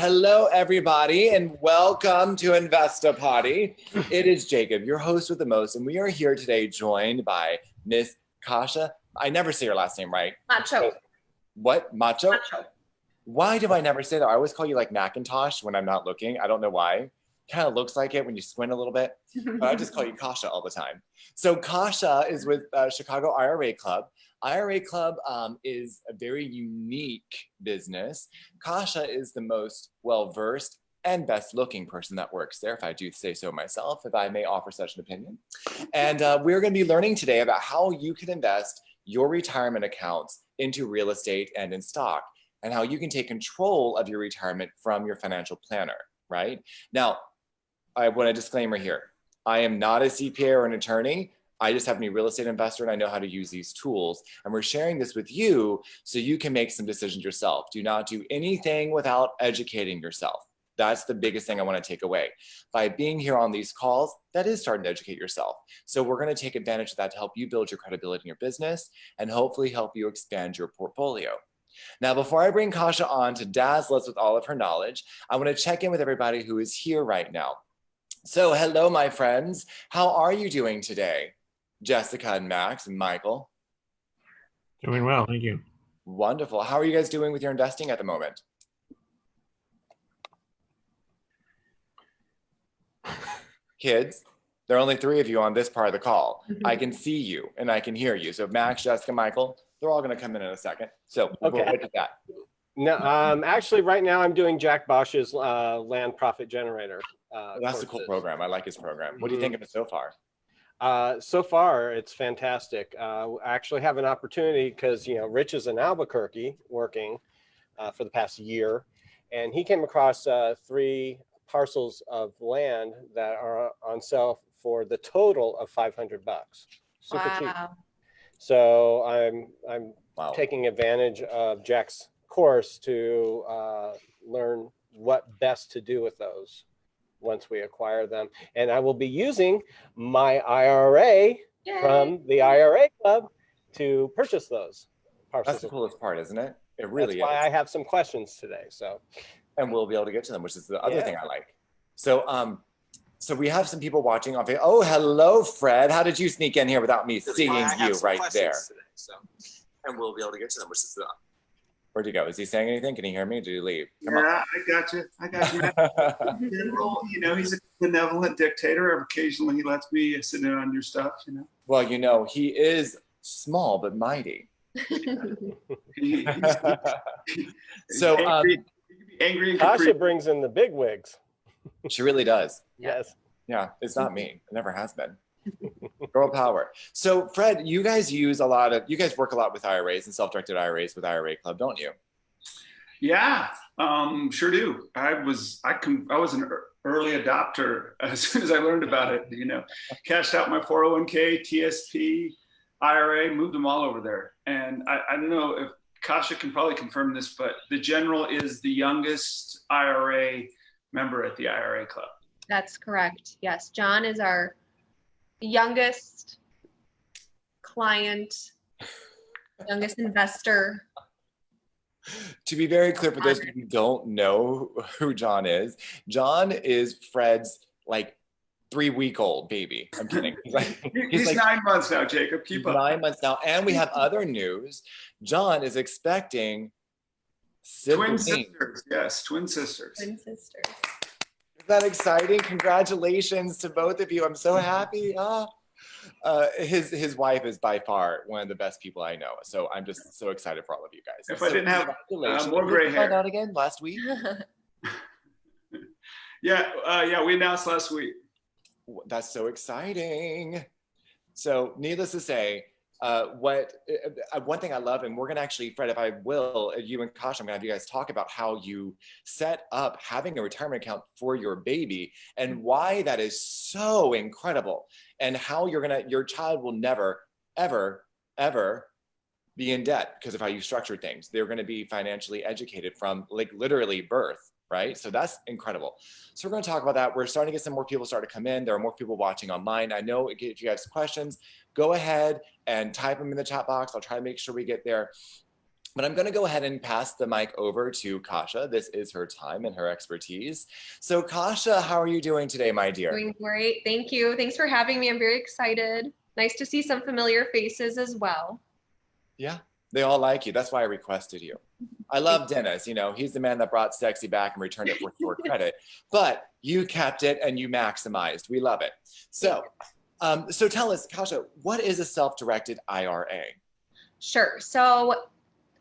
Hello, everybody, and welcome to InvestaPotty. It is Jacob, your host with the most, and we are here today joined by Miss Kasia. I never say your last name right. Macho. What? Macho? Macho. Why do I never say that? I always call you like Macintosh when I'm not looking. I don't know why. Kind of looks like it when you squint a little bit, but I just call you Kasia all the time. So Kasia is with Chicago IRA Club. IRA Club is a very unique business. Kasia is the most well-versed and best-looking person that works there, if I do say so myself, if I may offer such an opinion. And we're going to be learning today about how you can invest your retirement accounts into real estate and in stock, and how you can take control of your retirement from your financial planner, right? Now, I want a disclaimer here. I am not a CPA or an attorney. I just happen to be a real estate investor and I know how to use these tools. And we're sharing this with you so you can make some decisions yourself. Do not do anything without educating yourself. That's the biggest thing I want to take away. By being here on these calls, that is starting to educate yourself. So we're going to take advantage of that to help you build your credibility in your business and hopefully help you expand your portfolio. Now, before I bring Kasia on to dazzle us with all of her knowledge, I want to check in with everybody who is here right now. So hello, my friends. How are you doing today? Jessica and Max and Michael. Doing well, thank you. Wonderful. How are you guys doing with your investing at the moment? Kids, there are only 3 of you on this part of the call. I can see you and I can hear you. So Max, Jessica, Michael, they're all going to come in a second. So we'll look at that. No, actually, right now I'm doing Jack Bosch's land profit generator. That's a cool program. I like his program. What do you think of it so far? So far, it's fantastic. I actually have an opportunity because, you know, Rich is in Albuquerque working for the past year, and he came across 3 parcels of land that are on sale for the total of $500. Super cheap. So I'm taking advantage of Jack's course to learn what best to do with those once we acquire them. And I will be using my IRA from the IRA Club to purchase those parcels. That's the coolest part, isn't it? It really is. That's why I have some questions today. So, and we'll be able to get to them, which is the other thing I like. So, so we have some people watching on Facebook. Oh, hello, Fred. How did you sneak in here without me seeing you right there? Today, so. And we'll be able to get to them, which is the. Where'd he go? Is he saying anything? Can he hear me? Did he leave? Come on. I got you. General, you know, he's a benevolent dictator. Occasionally he lets me sit in on your stuff, you know. Well, you know, he is small but mighty. So angry and Kasia brings in the big wigs. She really does. Yes. Yeah, it's not me. It never has been. Girl power. So Fred, you guys work a lot with IRAs and self-directed IRAs with IRA Club, don't you? Yeah, sure do. I was an early adopter as soon as I learned about it, you know. Cashed out my 401k, TSP, IRA, moved them all over there. And I don't know if Kasia can probably confirm this, but the General is the youngest IRA member at the IRA Club. That's correct. Yes, John is our youngest client, youngest investor. To be very clear, for those of you who don't know who John is Fred's like 3-week-old baby. I'm kidding. He's like 9 months now, Jacob. Keep up. 9 months now. And we have other news. John is expecting twin sisters. Yes, twin sisters. Twin sisters. Is that exciting? Congratulations to both of you. I'm so happy. His wife is by far one of the best people I know. So I'm just so excited for all of you guys. If I didn't have more gray hair. Find out again last week? Yeah, we announced last week. That's so exciting. So needless to say, one thing I love, and we're going to actually, Fred, if I will, you and Kasia, I'm going to have you guys talk about how you set up having a retirement account for your baby and why that is so incredible and how your child will never, ever, ever be in debt because of how you structure things. They're going to be financially educated from like literally birth. Right? So that's incredible. So we're going to talk about that. We're starting to get some more people start to come in. There are more people watching online. I know if you have questions, go ahead and type them in the chat box. I'll try to make sure we get there. But I'm going to go ahead and pass the mic over to Kasia. This is her time and her expertise. So Kasia, how are you doing today, my dear? Doing great. Thank you. Thanks for having me. I'm very excited. Nice to see some familiar faces as well. Yeah, they all like you. That's why I requested you. I love Dennis. You know, he's the man that brought Sexy back and returned it for short credit. But you kept it and you maximized. We love it. So, so tell us, Kasia, what is a self-directed IRA? Sure. So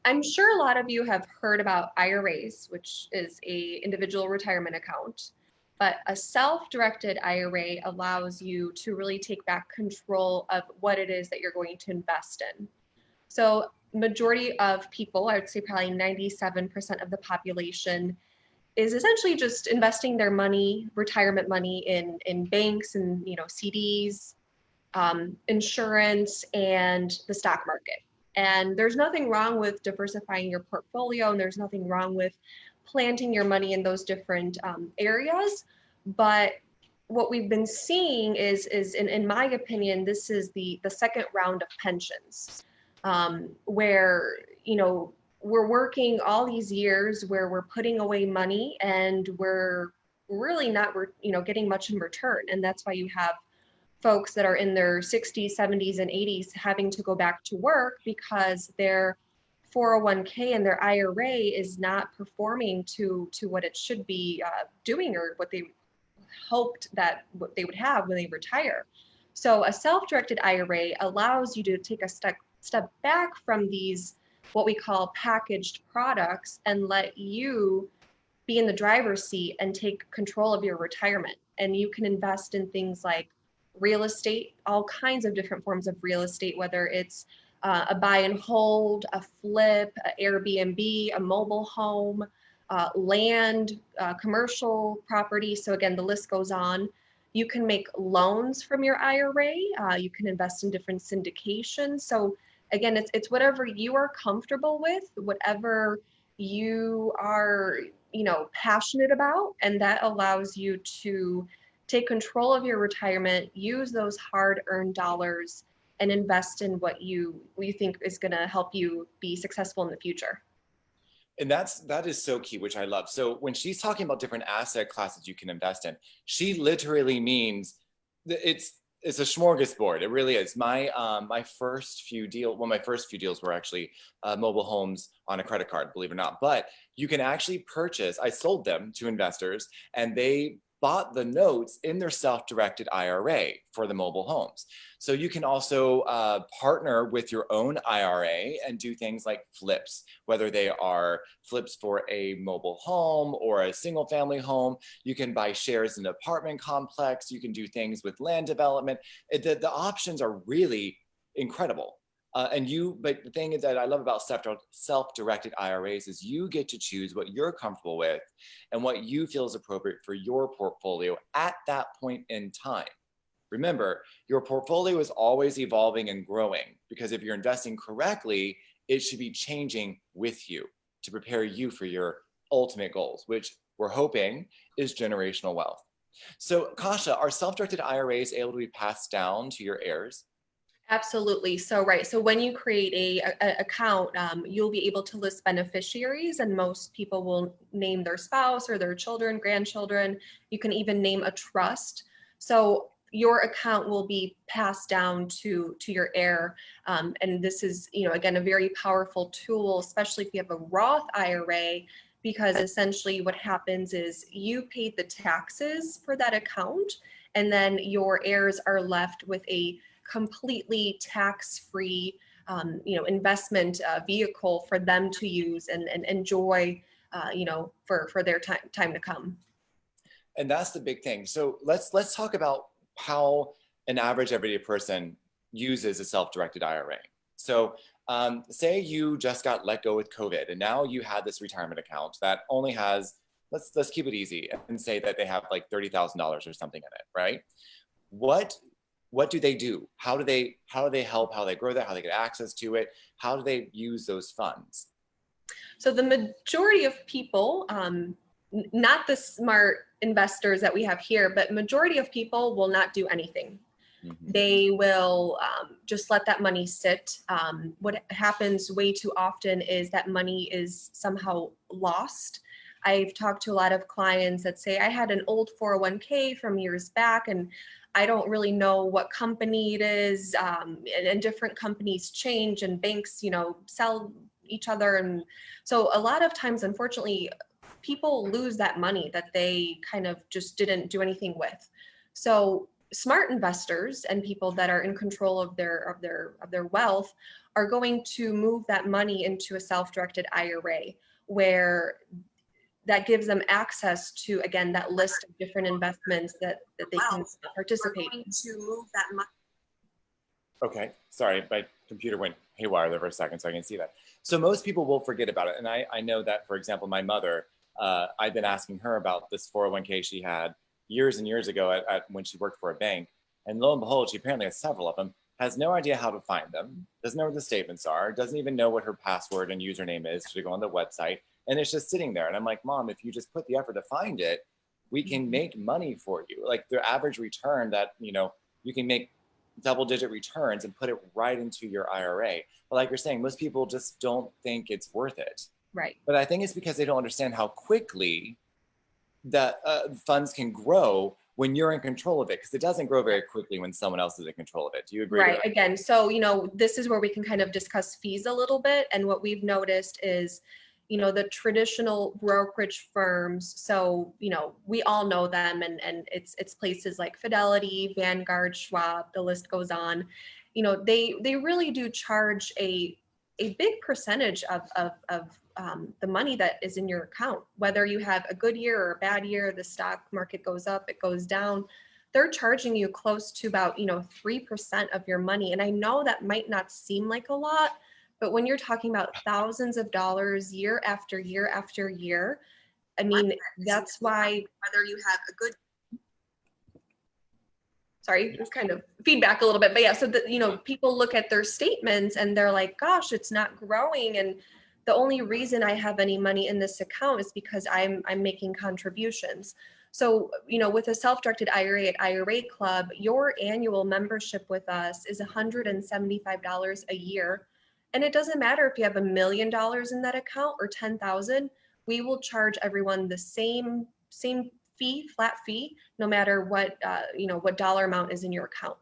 I'm sure a lot of you have heard about IRAs, which is a individual retirement account. But a self-directed IRA allows you to really take back control of what it is that you're going to invest in. So majority of people, I would say probably 97% of the population, is essentially just investing their money, retirement money, in banks and CDs, insurance, and the stock market. And there's nothing wrong with diversifying your portfolio, and there's nothing wrong with planting your money in those different areas. But what we've been seeing is in my opinion, this is the second round of pensions, where we're working all these years where we're putting away money and we're really not getting much in return. And that's why you have folks that are in their 60s, 70s, and 80s having to go back to work because their 401k and their IRA is not performing to what it should be doing, or what they hoped that what they would have when they retire. So a self-directed IRA allows you to take a step back from these what we call packaged products and let you be in the driver's seat and take control of your retirement. And you can invest in things like real estate, all kinds of different forms of real estate, whether it's a buy and hold, a flip, a Airbnb, a mobile home, land, commercial property. So again, the list goes on. You can make loans from your IRA. You can invest in different syndications. So again, it's whatever you are comfortable with, whatever you are, passionate about, and that allows you to take control of your retirement, use those hard-earned dollars, and invest in what you think is going to help you be successful in the future. And that is so key, which I love. So when she's talking about different asset classes you can invest in, she literally means it's a smorgasbord. It really is. My first few deals were actually mobile homes on a credit card, believe it or not. But you can actually purchase. I sold them to investors, and they bought the notes in their self-directed IRA for the mobile homes. So you can also partner with your own IRA and do things like flips, whether they are flips for a mobile home or a single family home. You can buy shares in an apartment complex. You can do things with land development. The options are really incredible. But the thing that I love about self-directed IRAs is you get to choose what you're comfortable with and what you feel is appropriate for your portfolio at that point in time. Remember, your portfolio is always evolving and growing, because if you're investing correctly, it should be changing with you to prepare you for your ultimate goals, which we're hoping is generational wealth. So Kasia, are self-directed IRAs able to be passed down to your heirs? Absolutely. So, right. So when you create a account, you'll be able to list beneficiaries, and most people will name their spouse or their children, grandchildren. You can even name a trust. So your account will be passed down to your heir. And this is, again, a very powerful tool, especially if you have a Roth IRA, because essentially what happens is you paid the taxes for that account, and then your heirs are left with a completely tax-free, investment vehicle for them to use and enjoy, for their time to come. And that's the big thing. So let's talk about how an average everyday person uses a self-directed IRA. So say you just got let go with COVID, and now you had this retirement account that only has, let's keep it easy and say that they have like $30,000 or something in it, right? What do they do? How do they help? How do they grow that? How do they get access to it? How do they use those funds? So the majority of people, not the smart investors that we have here, but majority of people will not do anything. They will just let that money sit. What happens way too often is that money is somehow lost. I've talked to a lot of clients that say, I had an old 401k from years back and I don't really know what company it is. And different companies change and banks, sell each other. And so a lot of times, unfortunately, people lose that money that they kind of just didn't do anything with. So smart investors and people that are in control of their wealth are going to move that money into a self-directed IRA, where that gives them access to, again, that list of different investments that they can participate in. To move that money. Okay, sorry, my computer went haywire there for a second, so I can see that. So most people will forget about it. And I know that, for example, my mother, I've been asking her about this 401k she had years and years ago when she worked for a bank. And lo and behold, she apparently has several of them, has no idea how to find them, doesn't know where the statements are, doesn't even know what her password and username is to go on the website. And it's just sitting there. And I'm like, Mom, if you just put the effort to find it, we can make money for you. Like the average return that, you can make double-digit returns and put it right into your IRA. But like you're saying, most people just don't think it's worth it. Right. But I think it's because they don't understand how quickly that funds can grow when you're in control of it, because it doesn't grow very quickly when someone else is in control of it. Do you agree? Right. Again, so, this is where we can kind of discuss fees a little bit. And what we've noticed is, the traditional brokerage firms. So, we all know them, and it's places like Fidelity, Vanguard, Schwab, the list goes on. They really do charge a big percentage of the money that is in your account. Whether you have a good year or a bad year, the stock market goes up, it goes down. They're charging you close to about 3% of your money. And I know that might not seem like a lot, but when you're talking about thousands of dollars year after year after year, I mean, that's why whether you have a good, sorry, it's kind of feedback a little bit, but yeah, so that, people look at their statements and they're like, gosh, it's not growing. And the only reason I have any money in this account is because I'm making contributions. So, with a self-directed IRA at IRA Club, your annual membership with us is $175 a year. And it doesn't matter if you have $1 million in that account or 10,000, we will charge everyone the same fee, flat fee, no matter what, what dollar amount is in your account.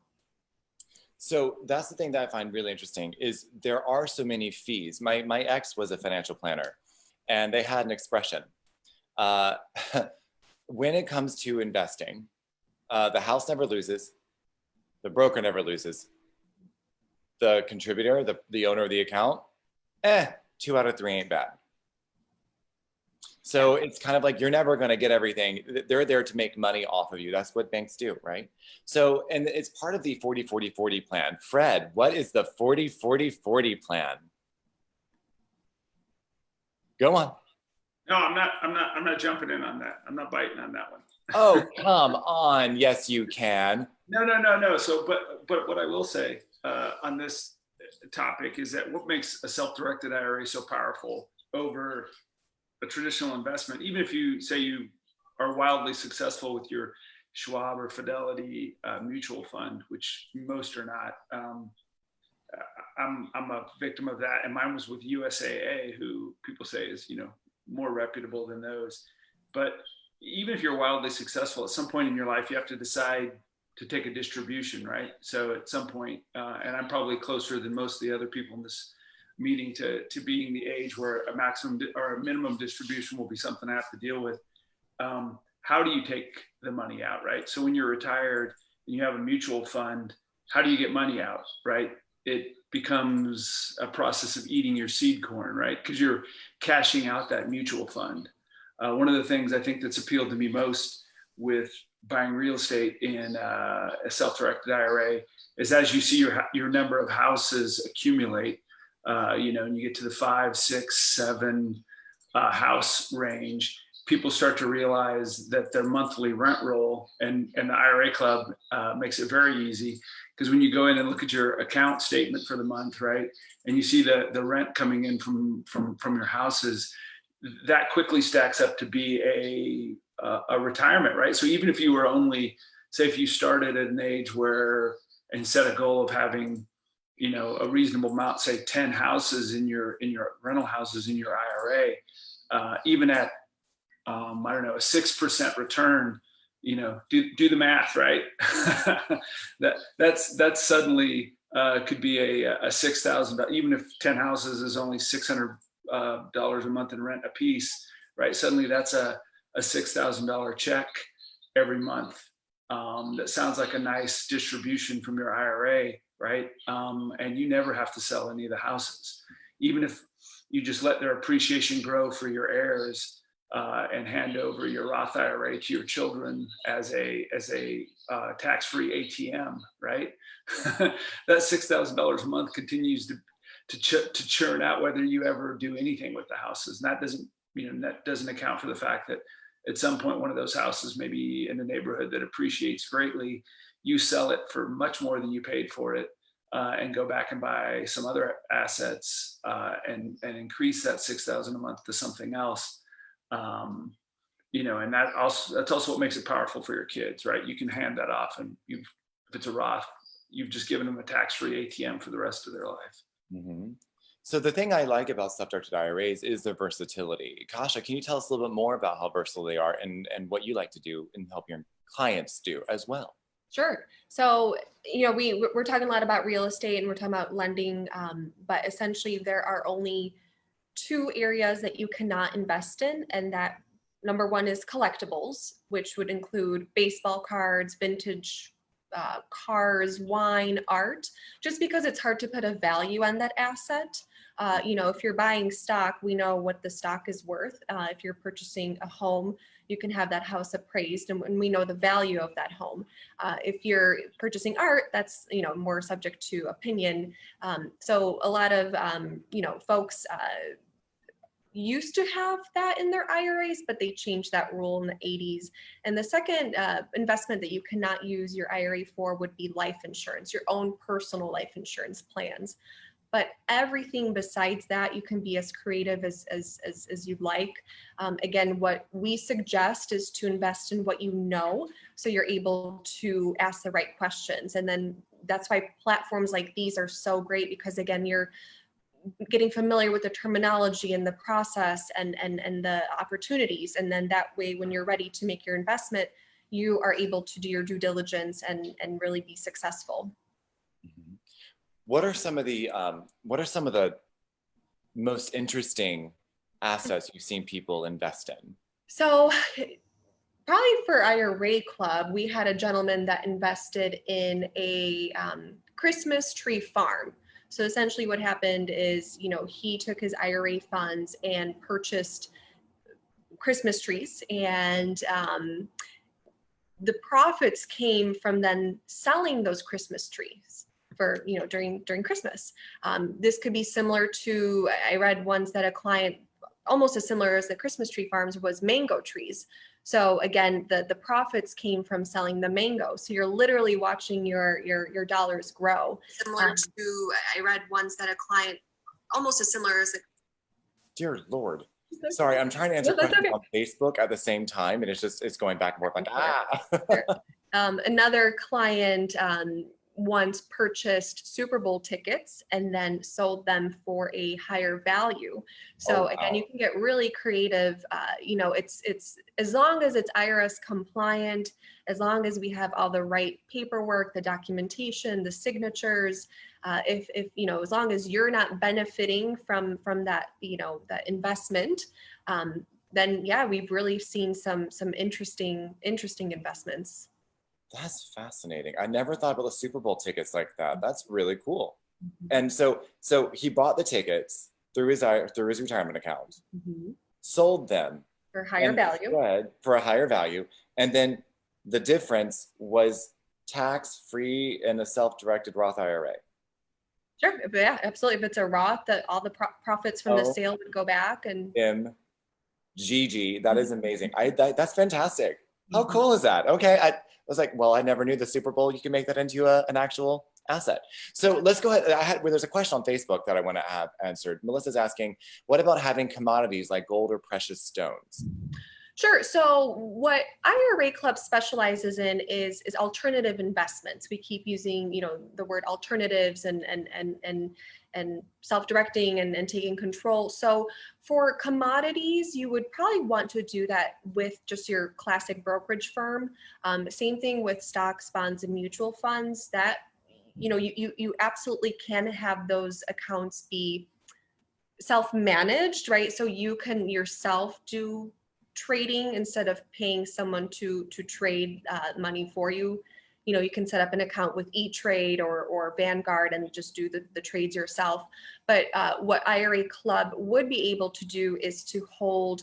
So that's the thing that I find really interesting is there are so many fees. My ex was a financial planner, and they had an expression. When it comes to investing, the house never loses, the broker never loses, the contributor, the owner of the account, 2 out of 3 ain't bad. So it's kind of like you're never going to get everything. They're there to make money off of you. That's what banks do, right? So, and it's part of the 40-40-40 plan. Fred, what is the 40-40-40 plan? Go on. No, I'm not jumping in on that. I'm not biting on that one. Oh, come on. Yes, you can. No. So, but what I will say on this topic is that what makes a self-directed IRA so powerful over a traditional investment, even if you say you are wildly successful with your Schwab or Fidelity mutual fund, which most are not. I'm a victim of that, and mine was with USAA, who people say is more reputable than those. But even if you're wildly successful, at some point in your life, you have to decide to take a distribution, right? So at some point, and I'm probably closer than most of the other people in this meeting to being the age where a maximum or a minimum distribution will be something I have to deal with. How do you take the money out, right? So when you're retired and you have a mutual fund, how do you get money out, right? It becomes a process of eating your seed corn, right? Because you're cashing out that mutual fund. One of the things I think that's appealed to me most with buying real estate in a self-directed IRA is as you see your number of houses accumulate, and you get to the 5, 6, 7 house range, people start to realize that their monthly rent roll, and the IRA Club makes it very easy, because when you go in and look at your account statement for the month, right, and you see the rent coming in from your houses, that quickly stacks up to be a retirement, right? So even if you were only, say if you started at an age where and set a goal of having, you know, a reasonable amount, say 10 houses in your rental houses in your IRA, even at, I don't know, a 6% return, you know, do the math, right? that's suddenly could be a $6,000, even if 10 houses is only $600 a month in rent a piece, right? Suddenly that's a $6,000 check every month. That sounds like a nice distribution from your IRA, right? And you never have to sell any of the houses, even if you just let their appreciation grow for your heirs, and hand over your Roth IRA to your children as a tax-free ATM, right? That $6,000 a month continues to churn out whether you ever do anything with the houses. And that doesn't account for the fact that at some point one of those houses may be in a neighborhood that appreciates greatly. You sell it for much more than you paid for it, and go back and buy some other assets, and increase that $6,000 a month to something else. And that's also what makes it powerful for your kids, right? You can hand that off, and if it's a Roth, you've just given them a tax-free ATM for the rest of their life. Mm-hmm. So the thing I like about self-directed IRAs is their versatility. Kasia, can you tell us a little bit more about how versatile they are and what you like to do and help your clients do as well? Sure. So, we're talking a lot about real estate and we're talking about lending, but essentially there are only two areas that you cannot invest in. And that number one is collectibles, which would include baseball cards, vintage cars, wine, art, just because it's hard to put a value on that asset. If you're buying stock, we know what the stock is worth. If you're purchasing a home, you can have that house appraised, and we know the value of that home. If you're purchasing art, that's more subject to opinion. So a lot of folks used to have that in their IRAs, but they changed that rule in the 80s. And the second investment that you cannot use your IRA for would be life insurance, your own personal life insurance plans. But everything besides that, you can be as creative as you'd like. Again, what we suggest is to invest in what you know, so you're able to ask the right questions. And then that's why platforms like these are so great, because again, you're getting familiar with the terminology and the process and the opportunities. And then that way, when you're ready to make your investment, you are able to do your due diligence and really be successful. Mm-hmm. What are some of the most interesting assets you've seen people invest in? So probably for IRA Club, we had a gentleman that invested in a Christmas tree farm. So essentially what happened is, he took his IRA funds and purchased Christmas trees, and the profits came from then selling those Christmas trees for, during Christmas. This could be similar to, I read once that a client, almost as similar as the Christmas tree farms, was mango trees. So again, the profits came from selling the mango. So you're literally watching your dollars grow. Similar to, I read once that a client, almost as similar as Dear Lord. Sorry, I'm trying to answer questions on Facebook at the same time, and it's going back and forth like, Another client once purchased Super Bowl tickets and then sold them for a higher value. So again, you can get really creative. It's as long as it's IRS compliant, as long as we have all the right paperwork, the documentation, the signatures, if as long as you're not benefiting from that, that investment, then yeah, we've really seen some interesting investments. That's fascinating. I never thought about the Super Bowl tickets like that. That's really cool. Mm-hmm. And so he bought the tickets through his retirement account, mm-hmm. sold them for higher value, and then the difference was tax-free in a self-directed Roth IRA. Sure, yeah, absolutely. If it's a Roth, that all the profits from the sale would go back. And GG, that is amazing. That's fantastic. How cool is that? Okay, I was like, well, I never knew the Super Bowl, you can make that into an actual asset. So let's go ahead. There's a question on Facebook that I want to have answered. Melissa's asking, what about having commodities like gold or precious stones? Sure. So what IRA Club specializes in is alternative investments. We keep using, the word alternatives and self-directing and taking control. So for commodities, you would probably want to do that with just your classic brokerage firm. Same thing with stocks, bonds, and mutual funds. That you absolutely can have those accounts be self-managed, right? So you can yourself do trading instead of paying someone to trade money for you. You can set up an account with E-Trade or Vanguard and just do the trades yourself. But what IRA Club would be able to do is to hold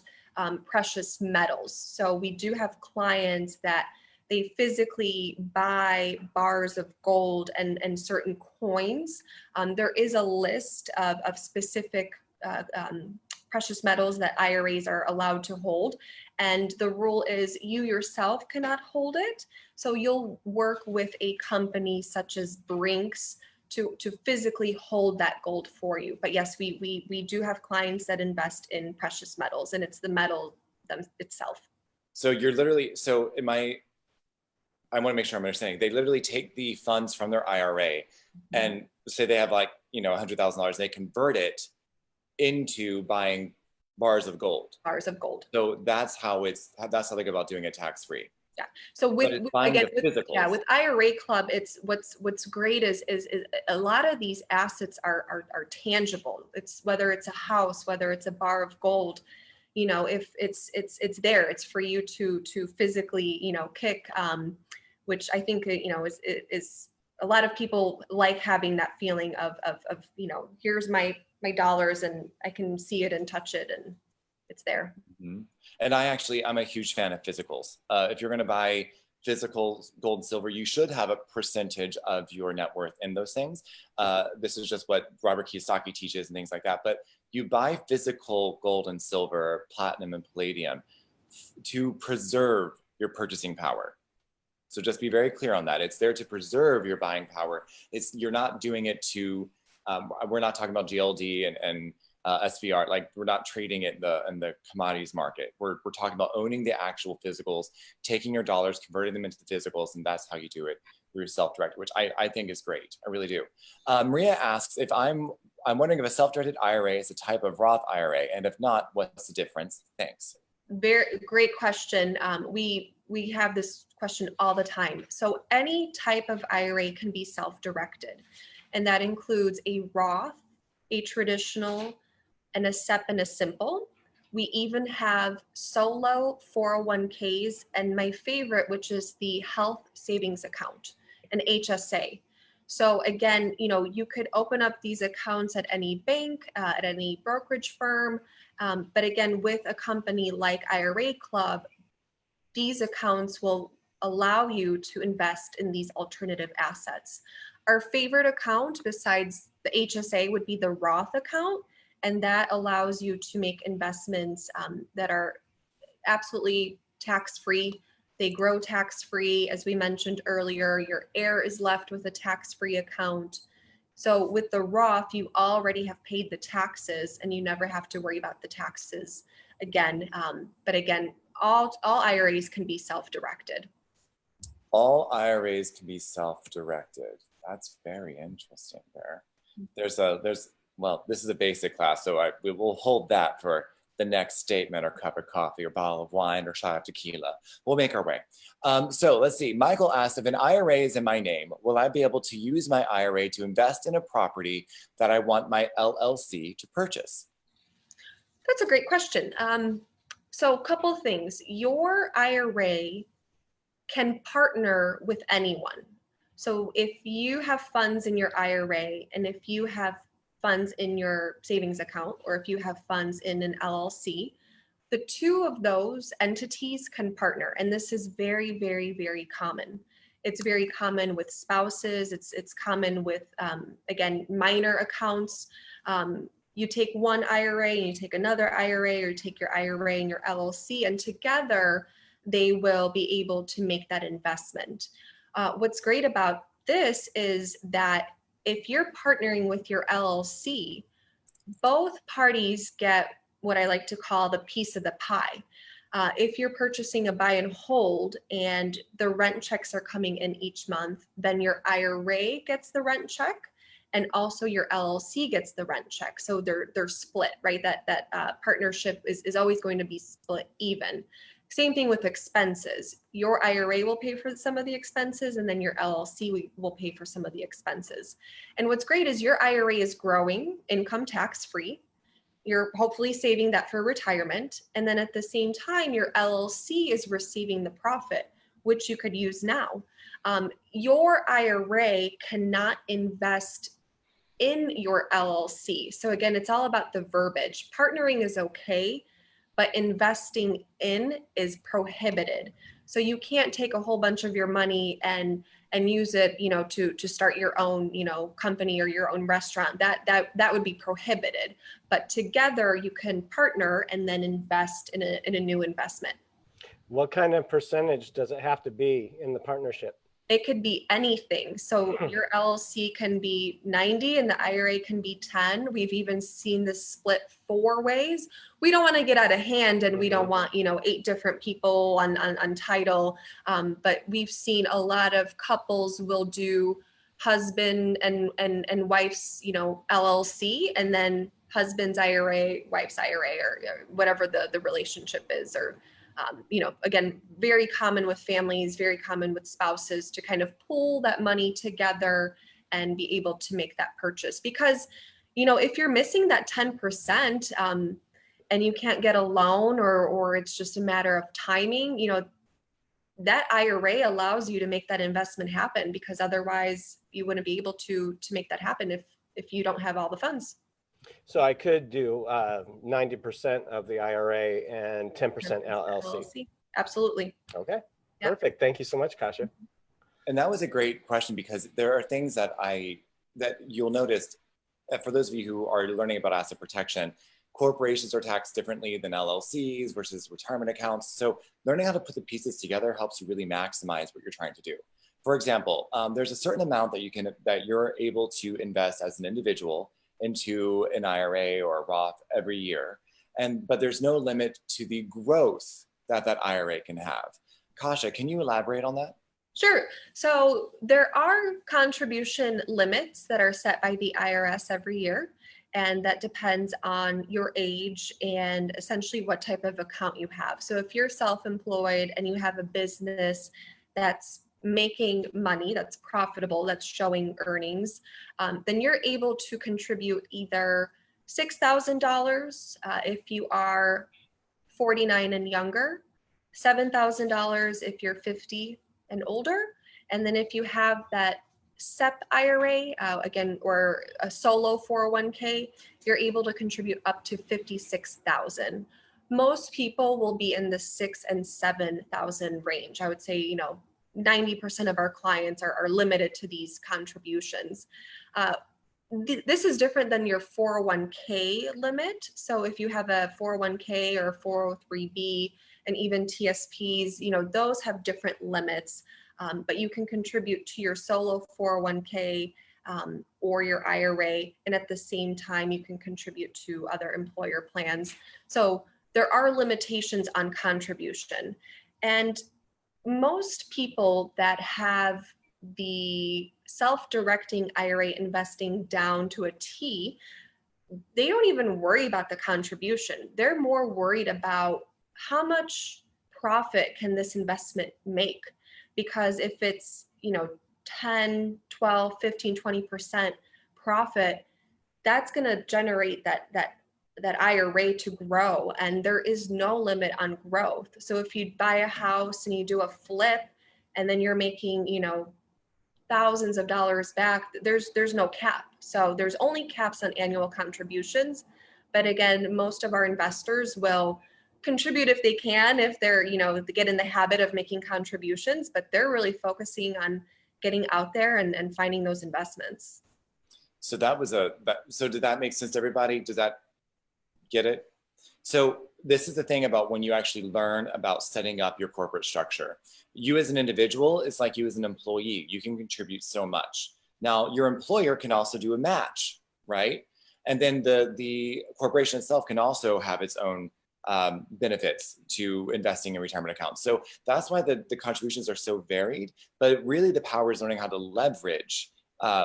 precious metals. So we do have clients that they physically buy bars of gold and certain coins. There is a list of specific precious metals that IRAs are allowed to hold. And the rule is you yourself cannot hold it. So you'll work with a company such as Brinks to physically hold that gold for you. But yes, we do have clients that invest in precious metals, and it's the metal itself. So you're literally, I want to make sure I'm understanding. They literally take the funds from their IRA and say they have $100,000, they convert it into buying bars of gold. Bars of gold. So that's how they go about doing it tax-free. Yeah. So with IRA Club, it's what's great is a lot of these assets are tangible. It's whether it's a house, whether it's a bar of gold, if it's there, it's for you to physically, kick, which I think, is a lot of people like having that feeling of here's my dollars and I can see it and touch it and it's there. Mm-hmm. And I'm a huge fan of physicals. If you're going to buy physical gold and silver, you should have a percentage of your net worth in those things. This is just what Robert Kiyosaki teaches and things like that. But you buy physical gold and silver, platinum and palladium to preserve your purchasing power. So just be very clear on that. It's there to preserve your buying power. You're not doing it to, we're not talking about GLD and SVR, like we're not trading it in the commodities market. We're talking about owning the actual physicals, taking your dollars, converting them into the physicals, and that's how you do it through self-directed, which I think is great. I really do. Maria asks if I'm wondering if a self-directed IRA is a type of Roth IRA, and if not, what's the difference? Thanks. Very great question. We have this question all the time. So any type of IRA can be self-directed, and that includes a Roth, a traditional, and a SEP and a simple. We even have solo 401ks, and my favorite, which is the health savings account, an HSA. So again, you could open up these accounts at any bank, at any brokerage firm. But again, with a company like IRA Club, these accounts will allow you to invest in these alternative assets. Our favorite account besides the HSA would be the Roth account, and that allows you to make investments that are absolutely tax-free. They grow tax-free. As we mentioned earlier, your heir is left with a tax-free account. So with the Roth, you already have paid the taxes and you never have to worry about the taxes again. But again, all IRAs can be self-directed. All IRAs can be self-directed. That's very interesting there. Well, this is a basic class, so we will hold that for the next statement or cup of coffee or bottle of wine or shot of tequila. We'll make our way. So let's see. Michael asked, if an IRA is in my name, will I be able to use my IRA to invest in a property that I want my LLC to purchase? That's a great question. So a couple of things. Your IRA can partner with anyone. So if you have funds in your IRA and if you have funds in your savings account, or if you have funds in an LLC, the two of those entities can partner. And this is very, very, very common. It's very common with spouses. It's common with, again, minor accounts. You take one IRA and you take another IRA, or you take your IRA and your LLC, and together they will be able to make that investment. What's great about this is that if you're partnering with your LLC, both parties get what I like to call the piece of the pie. If you're purchasing a buy and hold and the rent checks are coming in each month, then your IRA gets the rent check and also your LLC gets the rent check. So they're split, right? That partnership is always going to be split even. Same thing with expenses. Your IRA will pay for some of the expenses and then your LLC will pay for some of the expenses. And what's great is your IRA is growing, income tax free. You're hopefully saving that for retirement. And then at the same time, your LLC is receiving the profit, which you could use now. Your IRA cannot invest in your LLC. So again, it's all about the verbiage. Partnering is okay, but investing in is prohibited. So you can't take a whole bunch of your money and use it, to start your own, company or your own restaurant. That would be prohibited. But together you can partner and then invest in a new investment. What kind of percentage does it have to be in the partnership? It could be anything. So your LLC can be 90 and the IRA can be 10. We've even seen this split 4 ways. We don't want to get out of hand and we don't want, 8 different people on title. But we've seen a lot of couples will do husband and wife's, LLC, and then husband's IRA, wife's IRA, or whatever the relationship is, or again, very common with families, very common with spouses to kind of pool that money together and be able to make that purchase. Because, if you're missing that 10% and you can't get a loan or it's just a matter of timing, that IRA allows you to make that investment happen, because otherwise you wouldn't be able to make that happen if you don't have all the funds. So I could do 90% of the IRA and 10% LLC. Absolutely. Okay, Yeah. perfect. Thank you so much, Kasia. And that was a great question, because there are things that you'll notice, for those of you who are learning about asset protection, corporations are taxed differently than LLCs versus retirement accounts. So learning how to put the pieces together helps you really maximize what you're trying to do. For example, there's a certain amount that you're able to invest as an individual into an IRA or a Roth every year. But there's no limit to the growth that IRA can have. Kasia, can you elaborate on that? Sure. So there are contribution limits that are set by the IRS every year, and that depends on your age and essentially what type of account you have. So if you're self-employed and you have a business that's making money, that's profitable, that's showing earnings, then you're able to contribute either $6,000 if you are 49 and younger, $7,000 if you're 50 and older, and then if you have that SEP IRA, again, or a solo 401k, you're able to contribute up to $56,000. Most people will be in the $6,000 and $7,000 range. I would say, 90% of our clients are limited to these contributions. This is different than your 401k limit. So if you have a 401k or 403b and even TSPs, those have different limits, but you can contribute to your solo 401k or your IRA, and at the same time, you can contribute to other employer plans. So there are limitations on contribution. And most people that have the self-directing IRA investing down to a T, they don't even worry about the contribution. They're more worried about how much profit can this investment make? Because if it's, 10, 12, 15, 20% profit, that's going to generate that IRA to grow, and there is no limit on growth. So if you buy a house and you do a flip and then you're making, thousands of dollars back, there's no cap. So there's only caps on annual contributions. But again, most of our investors will contribute if they can, if they're, they get in the habit of making contributions, but they're really focusing on getting out there and finding those investments. So so did that make sense to everybody? Does that get it? So this is the thing about when you actually learn about setting up your corporate structure. You as an individual, it's like you as an employee, you can contribute so much. Now your employer can also do a match, right? And then the corporation itself can also have its own benefits to investing in retirement accounts. So that's why the contributions are so varied, but really the power is learning how to leverage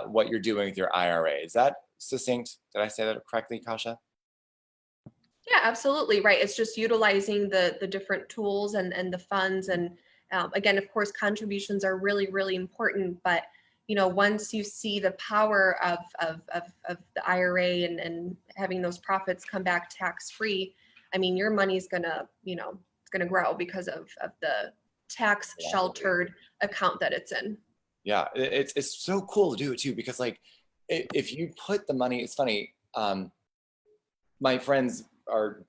what you're doing with your IRA. Is that succinct? Did I say that correctly, Kasia? Yeah, absolutely right. It's just utilizing the different tools and the funds. And again, of course, contributions are really, really important. But once you see the power of the IRA and having those profits come back tax free, I mean, your money's gonna, it's gonna grow because of the tax sheltered account that it's in. Yeah, it's so cool to do it too, because like if you put the money, it's funny. My friends are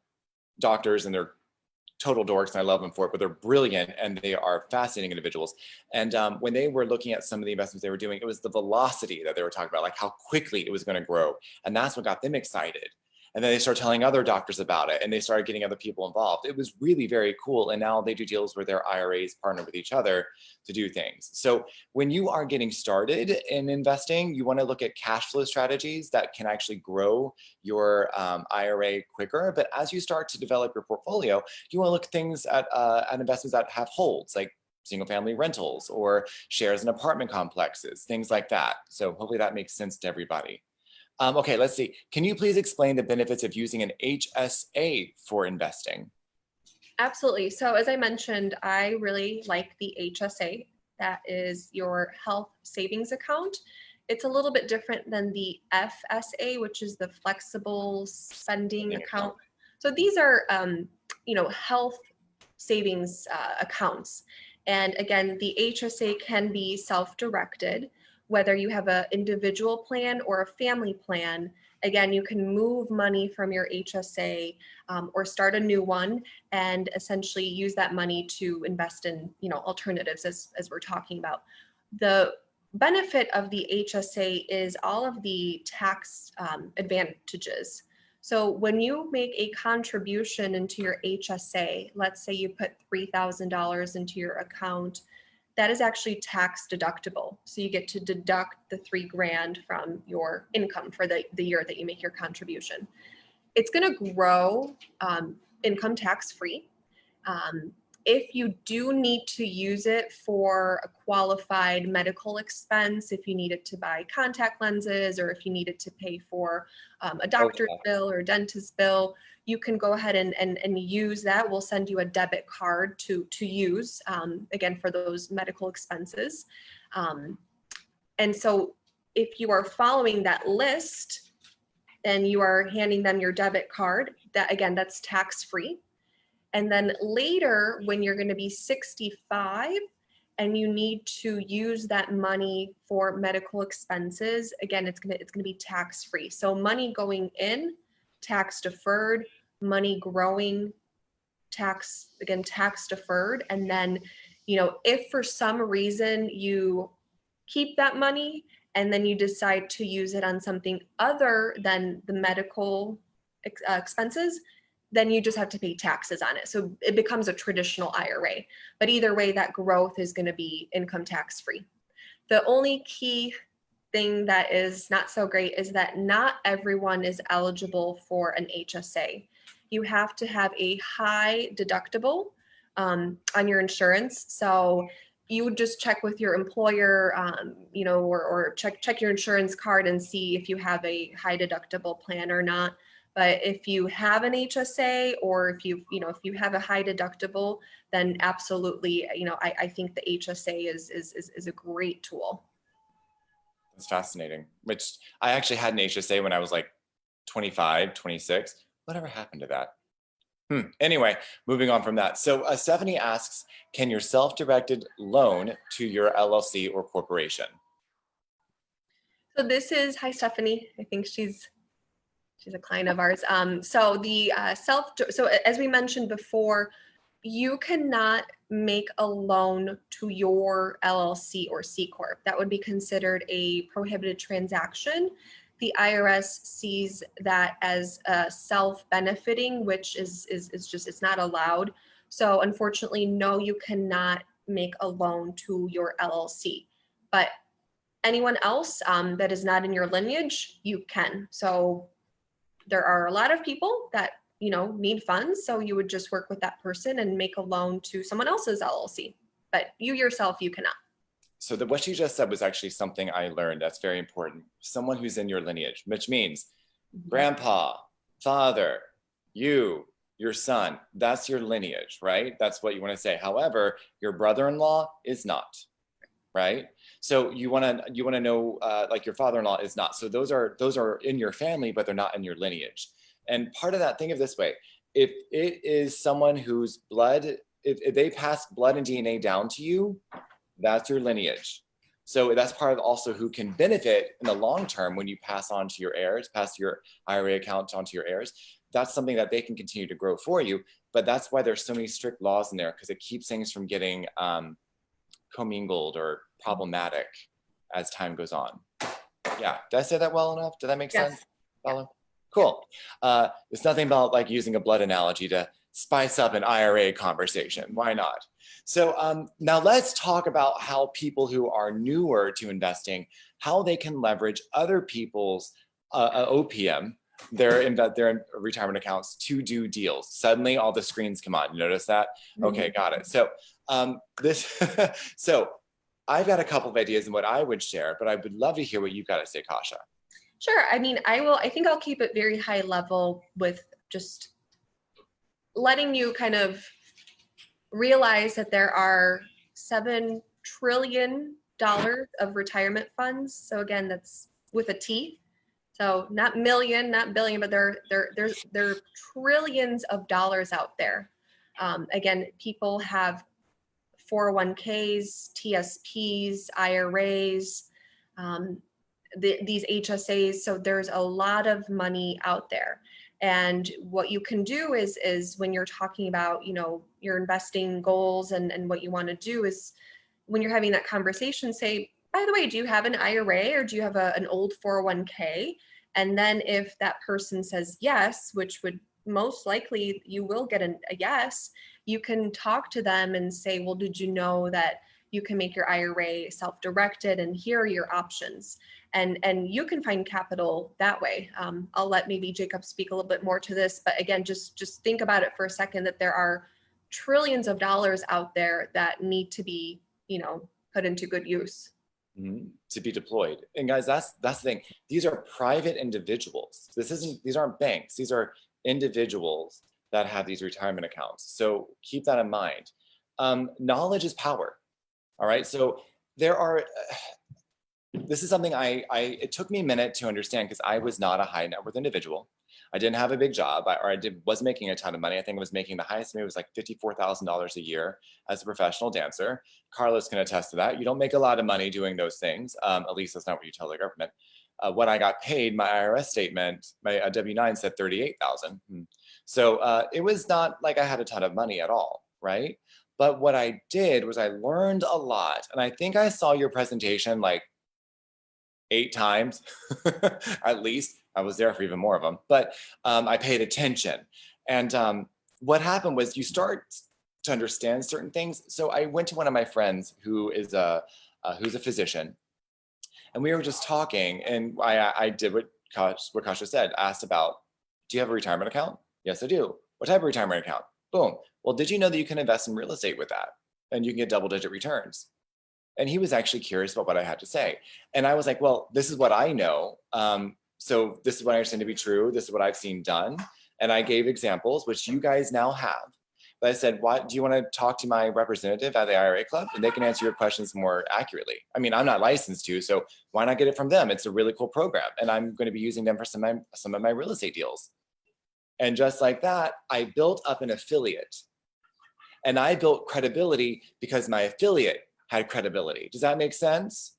doctors and they're total dorks and I love them for it, but they're brilliant and they are fascinating individuals. And when they were looking at some of the investments they were doing, it was the velocity that they were talking about, like how quickly it was going to grow. And that's what got them excited. And then they started telling other doctors about it and they started getting other people involved. It was really very cool. And now they do deals where their IRAs partner with each other to do things. So when you are getting started in investing, you want to look at cash flow strategies that can actually grow your IRA quicker. But as you start to develop your portfolio, you want to look at things at investments that have holds, like single family rentals or shares in apartment complexes, things like that. So hopefully that makes sense to everybody. Okay, let's see. Can you please explain the benefits of using an HSA for investing? Absolutely. So as I mentioned, I really like the HSA. That is your health savings account. It's a little bit different than the FSA, which is the flexible spending account. So these are, health savings accounts. And again, the HSA can be self-directed. Whether you have an individual plan or a family plan, again, you can move money from your HSA or start a new one and essentially use that money to invest in, alternatives as we're talking about. The benefit of the HSA is all of the tax advantages. So when you make a contribution into your HSA, let's say you put $3,000 into your account, that is actually tax deductible. So you get to deduct the $3,000 from your income for the year that you make your contribution. It's going to grow income tax free. If you do need to use it for a qualified medical expense, if you need it to buy contact lenses or if you need it to pay for a doctor's bill or a dentist bill, you can go ahead and use that. We'll send you a debit card to use, again, for those medical expenses. And so if you are following that list, then you are handing them your debit card. That, again, that's tax-free. And then later, when you're going to be 65 and you need to use that money for medical expenses, again, it's going to be tax-free. So money going in, tax deferred, money growing, tax deferred. And then, if for some reason you keep that money and then you decide to use it on something other than the medical expenses, then you just have to pay taxes on it. So it becomes a traditional IRA. But either way, that growth is going to be income tax free. The only key thing that is not so great is that not everyone is eligible for an HSA. You have to have a high deductible on your insurance. So you would just check with your employer, or check your insurance card and see if you have a high deductible plan or not. But if you have an HSA or if you have a high deductible, then absolutely, I think the HSA is a great tool. That's fascinating. Which I actually had an HSA when I was like 25, 26. Whatever happened to that? Anyway, moving on from that. So Stephanie asks, can your self-directed loan to your LLC or corporation? So this is, hi Stephanie, I think she's a client of ours. So as we mentioned before, you cannot make a loan to your LLC or C Corp. That would be considered a prohibited transaction. The IRS sees that as self-benefiting, which is just, it's not allowed. So unfortunately, no, you cannot make a loan to your LLC. But anyone else that is not in your lineage, you can. So there are a lot of people that need funds. So you would just work with that person and make a loan to someone else's LLC, but you yourself, you cannot. So what you just said was actually something I learned that's very important. Someone who's in your lineage, which means grandpa, father, you, your son, that's your lineage, right? That's what you want to say. However, your brother-in-law is not, right? So you want to know, like your father-in-law is not. So those are in your family, but they're not in your lineage. And part of that, think of this way: if it is someone whose blood, if they pass blood and DNA down to you, that's your lineage. So that's part of also who can benefit in the long term when you pass on to your heirs, pass your IRA account on to your heirs. That's something that they can continue to grow for you. But that's why there's so many strict laws in there, because it keeps things from getting commingled or problematic as time goes on. Yeah, did I say that well enough? Did that make sense? Follow? Cool. It's nothing about like using a blood analogy to spice up an IRA conversation. Why not? So now let's talk about how people who are newer to investing, how they can leverage other people's OPM, their retirement accounts, to do deals. Suddenly all the screens come on. You notice that? Okay, got it. So so I've got a couple of ideas in what I would share, but I would love to hear what you've got to say, Kasia. Sure. I mean, I think I'll keep it very high level with just letting you kind of realize that there are $7 trillion of retirement funds. So again, that's with a T. So not million, not billion, but there are trillions of dollars out there. Again, people have 401ks, TSPs, IRAs, these HSAs. So there's a lot of money out there. And what you can do is when you're talking about, your investing goals and what you want to do is when you're having that conversation, say, by the way, do you have an IRA or do you have an old 401k? And then if that person says yes, which would most likely you will get a yes, you can talk to them and say, well, did you know that you can make your IRA self-directed and here are your options? And you can find capital that way. I'll let maybe Jacob speak a little bit more to this, but again, just think about it for a second, that there are trillions of dollars out there that need to be, put into good use. To be deployed. And guys, that's the thing. These are private individuals. These aren't banks. These are individuals that have these retirement accounts. So keep that in mind. Knowledge is power. All right. So this is something it took me a minute to understand, because I was not a high net worth individual. I didn't have a big job, wasn't making a ton of money. I think I was making the highest, maybe it was like $54,000 a year as a professional dancer. Carlos can attest to that. You don't make a lot of money doing those things. At least that's not what you tell the government. When I got paid, my IRS statement, my W-9 said $38,000. So it was not like I had a ton of money at all, right? But what I did was I learned a lot. And I think I saw your presentation like 8 times, at least. I was there for even more of them, but I paid attention. And what happened was you start to understand certain things. So I went to one of my friends who's a physician, and we were just talking, and I did what Kasia said, asked about, do you have a retirement account? Yes, I do. What type of retirement account? Boom. Well, did you know that you can invest in real estate with that and you can get double-digit returns? And he was actually curious about what I had to say. And I was like, well, this is what I know. So this is what I understand to be true. This is what I've seen done. And I gave examples, which you guys now have. But I said, what, do you want to talk to my representative at the IRA Club? And they can answer your questions more accurately. I mean, I'm not licensed to, so why not get it from them? It's a really cool program. And I'm going to be using them for some of my real estate deals. And just like that, I built up an affiliate. And I built credibility because my affiliate had credibility. Does that make sense?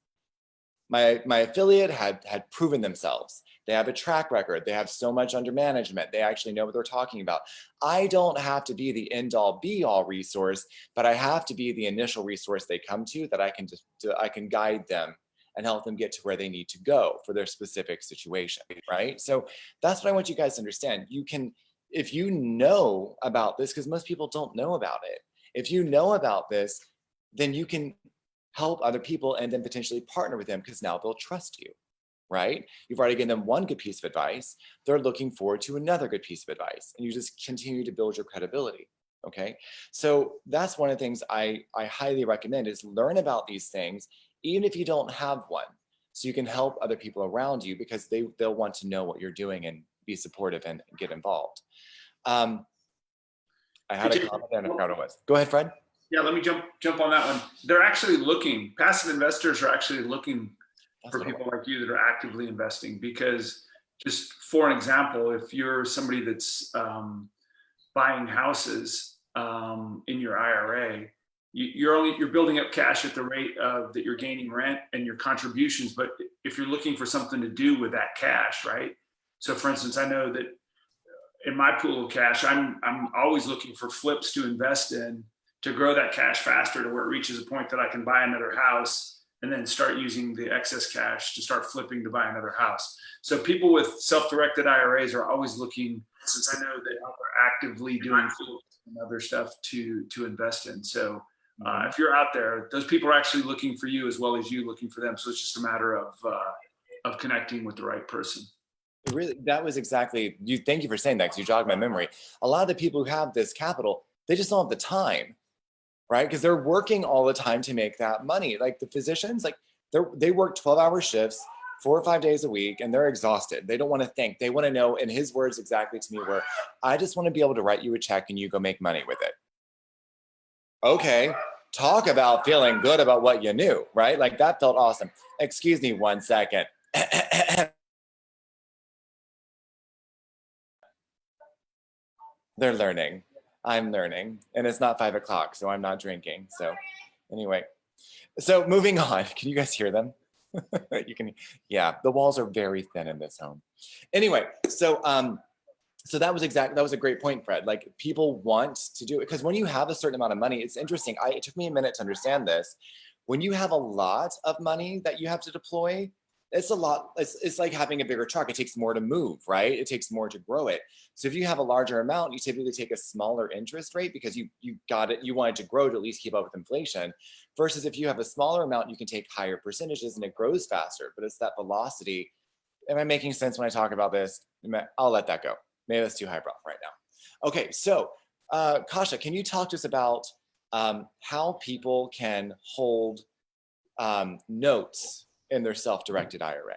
My affiliate had proven themselves. They have a track record. They have so much under management. They actually know what they're talking about. I don't have to be the end all be all resource, but I have to be the initial resource they come to, that I can guide them and help them get to where they need to go for their specific situation, right? So that's what I want you guys to understand. You can, if you know about this, because most people don't know about it. If you know about this, then you can help other people and then potentially partner with them, because now they'll trust you, right? You've already given them one good piece of advice. They're looking forward to another good piece of advice, and you just continue to build your credibility. Okay, so that's one of the things I highly recommend is learn about these things, even if you don't have one, so you can help other people around you because they'll want to know what you're doing and be supportive and get involved. I had a comment and I forgot what it was. Go ahead, Fred. Yeah, let me jump on that one. They're actually looking, passive investors are actually looking for people like you that are actively investing, because just for an example, if you're somebody that's buying houses in your IRA, you're building up cash at the rate of that you're gaining rent and your contributions. But if you're looking for something to do with that cash, right? So for instance, I know that in my pool of cash, I'm always looking for flips to invest in to grow that cash faster to where it reaches a point that I can buy another house and then start using the excess cash to start flipping to buy another house. So people with self-directed IRAs are always looking, since I know that they're actively doing flips and other stuff to invest in. So if you're out there, those people are actually looking for you as well as you looking for them. So it's just a matter of connecting with the right person. Really, that was exactly you. Thank you for saying that, because you jogged my memory. A lot of the people who have this capital, they just don't have the time, right? Because they're working all the time to make that money. Like the physicians, like they work 12-hour shifts, 4 or 5 days a week, and they're exhausted. They don't want to think. They want to know, in his words exactly to me, were, I just want to be able to write you a check and you go make money with it. Okay, talk about feeling good about what you knew, right? Like that felt awesome. Excuse me 1 second. They're learning. I'm learning. And it's not 5 o'clock, so I'm not drinking. So anyway, so moving on. Can you guys hear them? You can, yeah, the walls are very thin in this home. Anyway, so that was a great point, Fred. Like people want to do it because when you have a certain amount of money, it's interesting. It took me a minute to understand this. When you have a lot of money that you have to deploy, it's a lot. It's like having a bigger truck. It takes more to move, right? It takes more to grow it. So if you have a larger amount, you typically take a smaller interest rate because you got it. You wanted to grow to at least keep up with inflation. Versus if you have a smaller amount, you can take higher percentages and it grows faster. But it's that velocity. Am I making sense when I talk about this? I'll let that go. Maybe that's too highbrow right now. Okay, so Kasia, can you talk to us about how people can hold notes in their self-directed IRA?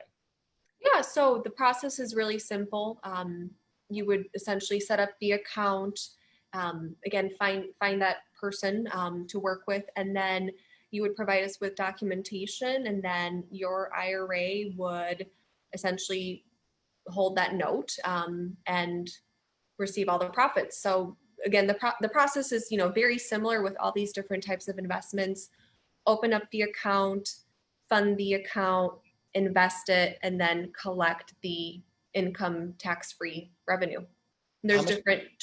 Yeah, so the process is really simple. You would essentially set up the account, again, find that person to work with, and then you would provide us with documentation, and then your IRA would essentially hold that note and receive all the profits. So again, the process is very similar with all these different types of investments. Open up the account, fund the account, invest it, and then collect the income tax-free revenue. And there's different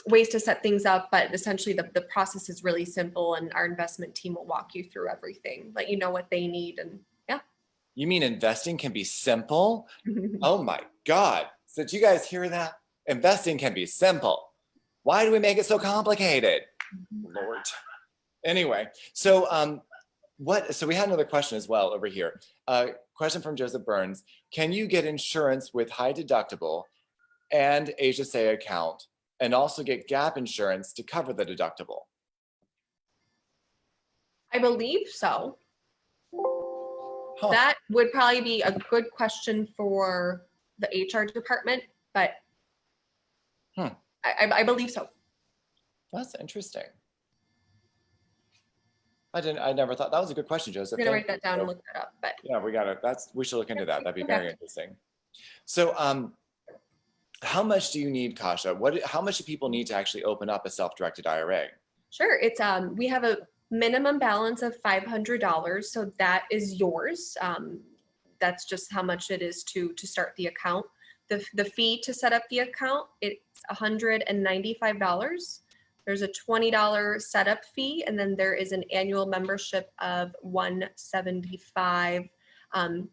ways to set things up, but essentially the process is really simple, and our investment team will walk you through everything, let you know what they need, and yeah. You mean investing can be simple? Oh my God. So did you guys hear that? Investing can be simple. Why do we make it so complicated? Lord. Anyway, so so we had another question as well over here. Question from Joseph Burns. Can you get insurance with high deductible and HSA account and also get gap insurance to cover the deductible? I believe so. Huh. That would probably be a good question for the HR department, but I believe so. That's interesting. I never thought that was a good question, Joseph. I'm gonna write that down and look that up. But yeah, we should look into that. That'd be very interesting. So how much do you need, Kasia? How much do people need to actually open up a self-directed IRA? Sure. It's we have a minimum balance of $500, so that is yours. That's just how much it is to start the account. The fee to set up the account, it's $195. There's a $20 setup fee, and then there is an annual membership of $175.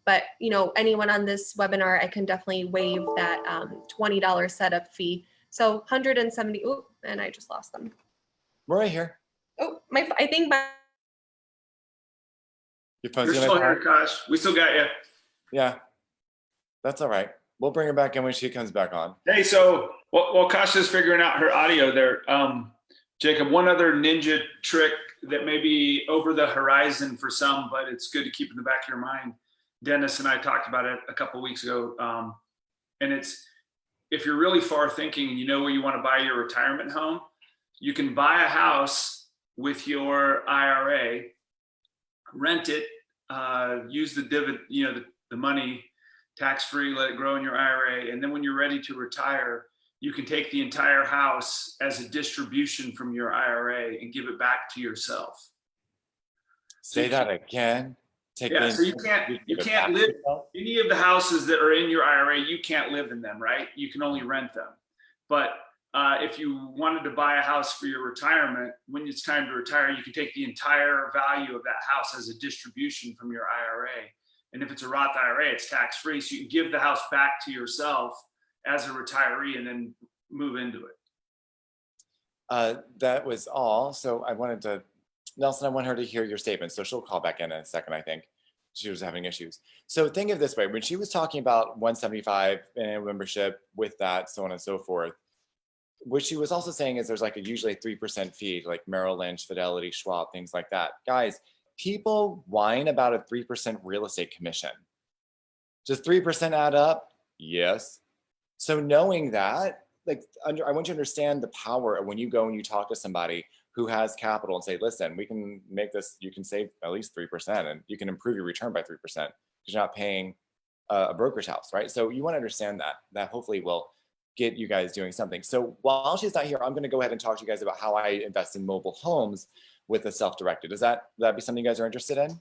But anyone on this webinar, I can definitely waive that $20 setup fee. So 170. Oh, and I just lost them. We're right here. Oh, I think my Your phone's You're gonna still die? here, Kosh. We still got you. Yeah, that's all right. We'll bring her back in when she comes back on. Hey, so while Kasha's figuring out her audio there, Jacob, one other ninja trick that may be over the horizon for some, but it's good to keep in the back of your mind. Dennis and I talked about it a couple of weeks ago, and it's if you're really far thinking and you know where you want to buy your retirement home, you can buy a house with your IRA, rent it, use the dividend, the money tax-free, let it grow in your IRA. And then when you're ready to retire, you can take the entire house as a distribution from your IRA and give it back to yourself. Say that again. So you can't live any of the houses that are in your IRA, you can't live in them, right? You can only rent them. But if you wanted to buy a house for your retirement, when it's time to retire, you can take the entire value of that house as a distribution from your IRA. And if it's a Roth IRA, it's tax-free. So you can give the house back to yourself as a retiree and then move into it. That was all. So I wanted to, Nelson, I want her to hear your statement. So she'll call back in a second, I think. She was having issues. So think of it this way. When she was talking about 175 and membership with that, so on and so forth, what she was also saying is there's like usually a 3% fee, like Merrill Lynch, Fidelity, Schwab, things like that. Guys, people whine about a 3% real estate commission. Does 3% add up? Yes. So knowing that, I want you to understand the power of when you go and you talk to somebody who has capital and say, listen, we can make this, you can save at least 3% and you can improve your return by 3% because you're not paying a brokerage house, right? So you want to understand that hopefully will get you guys doing something. So while she's not here, I'm going to go ahead and talk to you guys about how I invest in mobile homes with a self-directed. Would that be something you guys are interested in?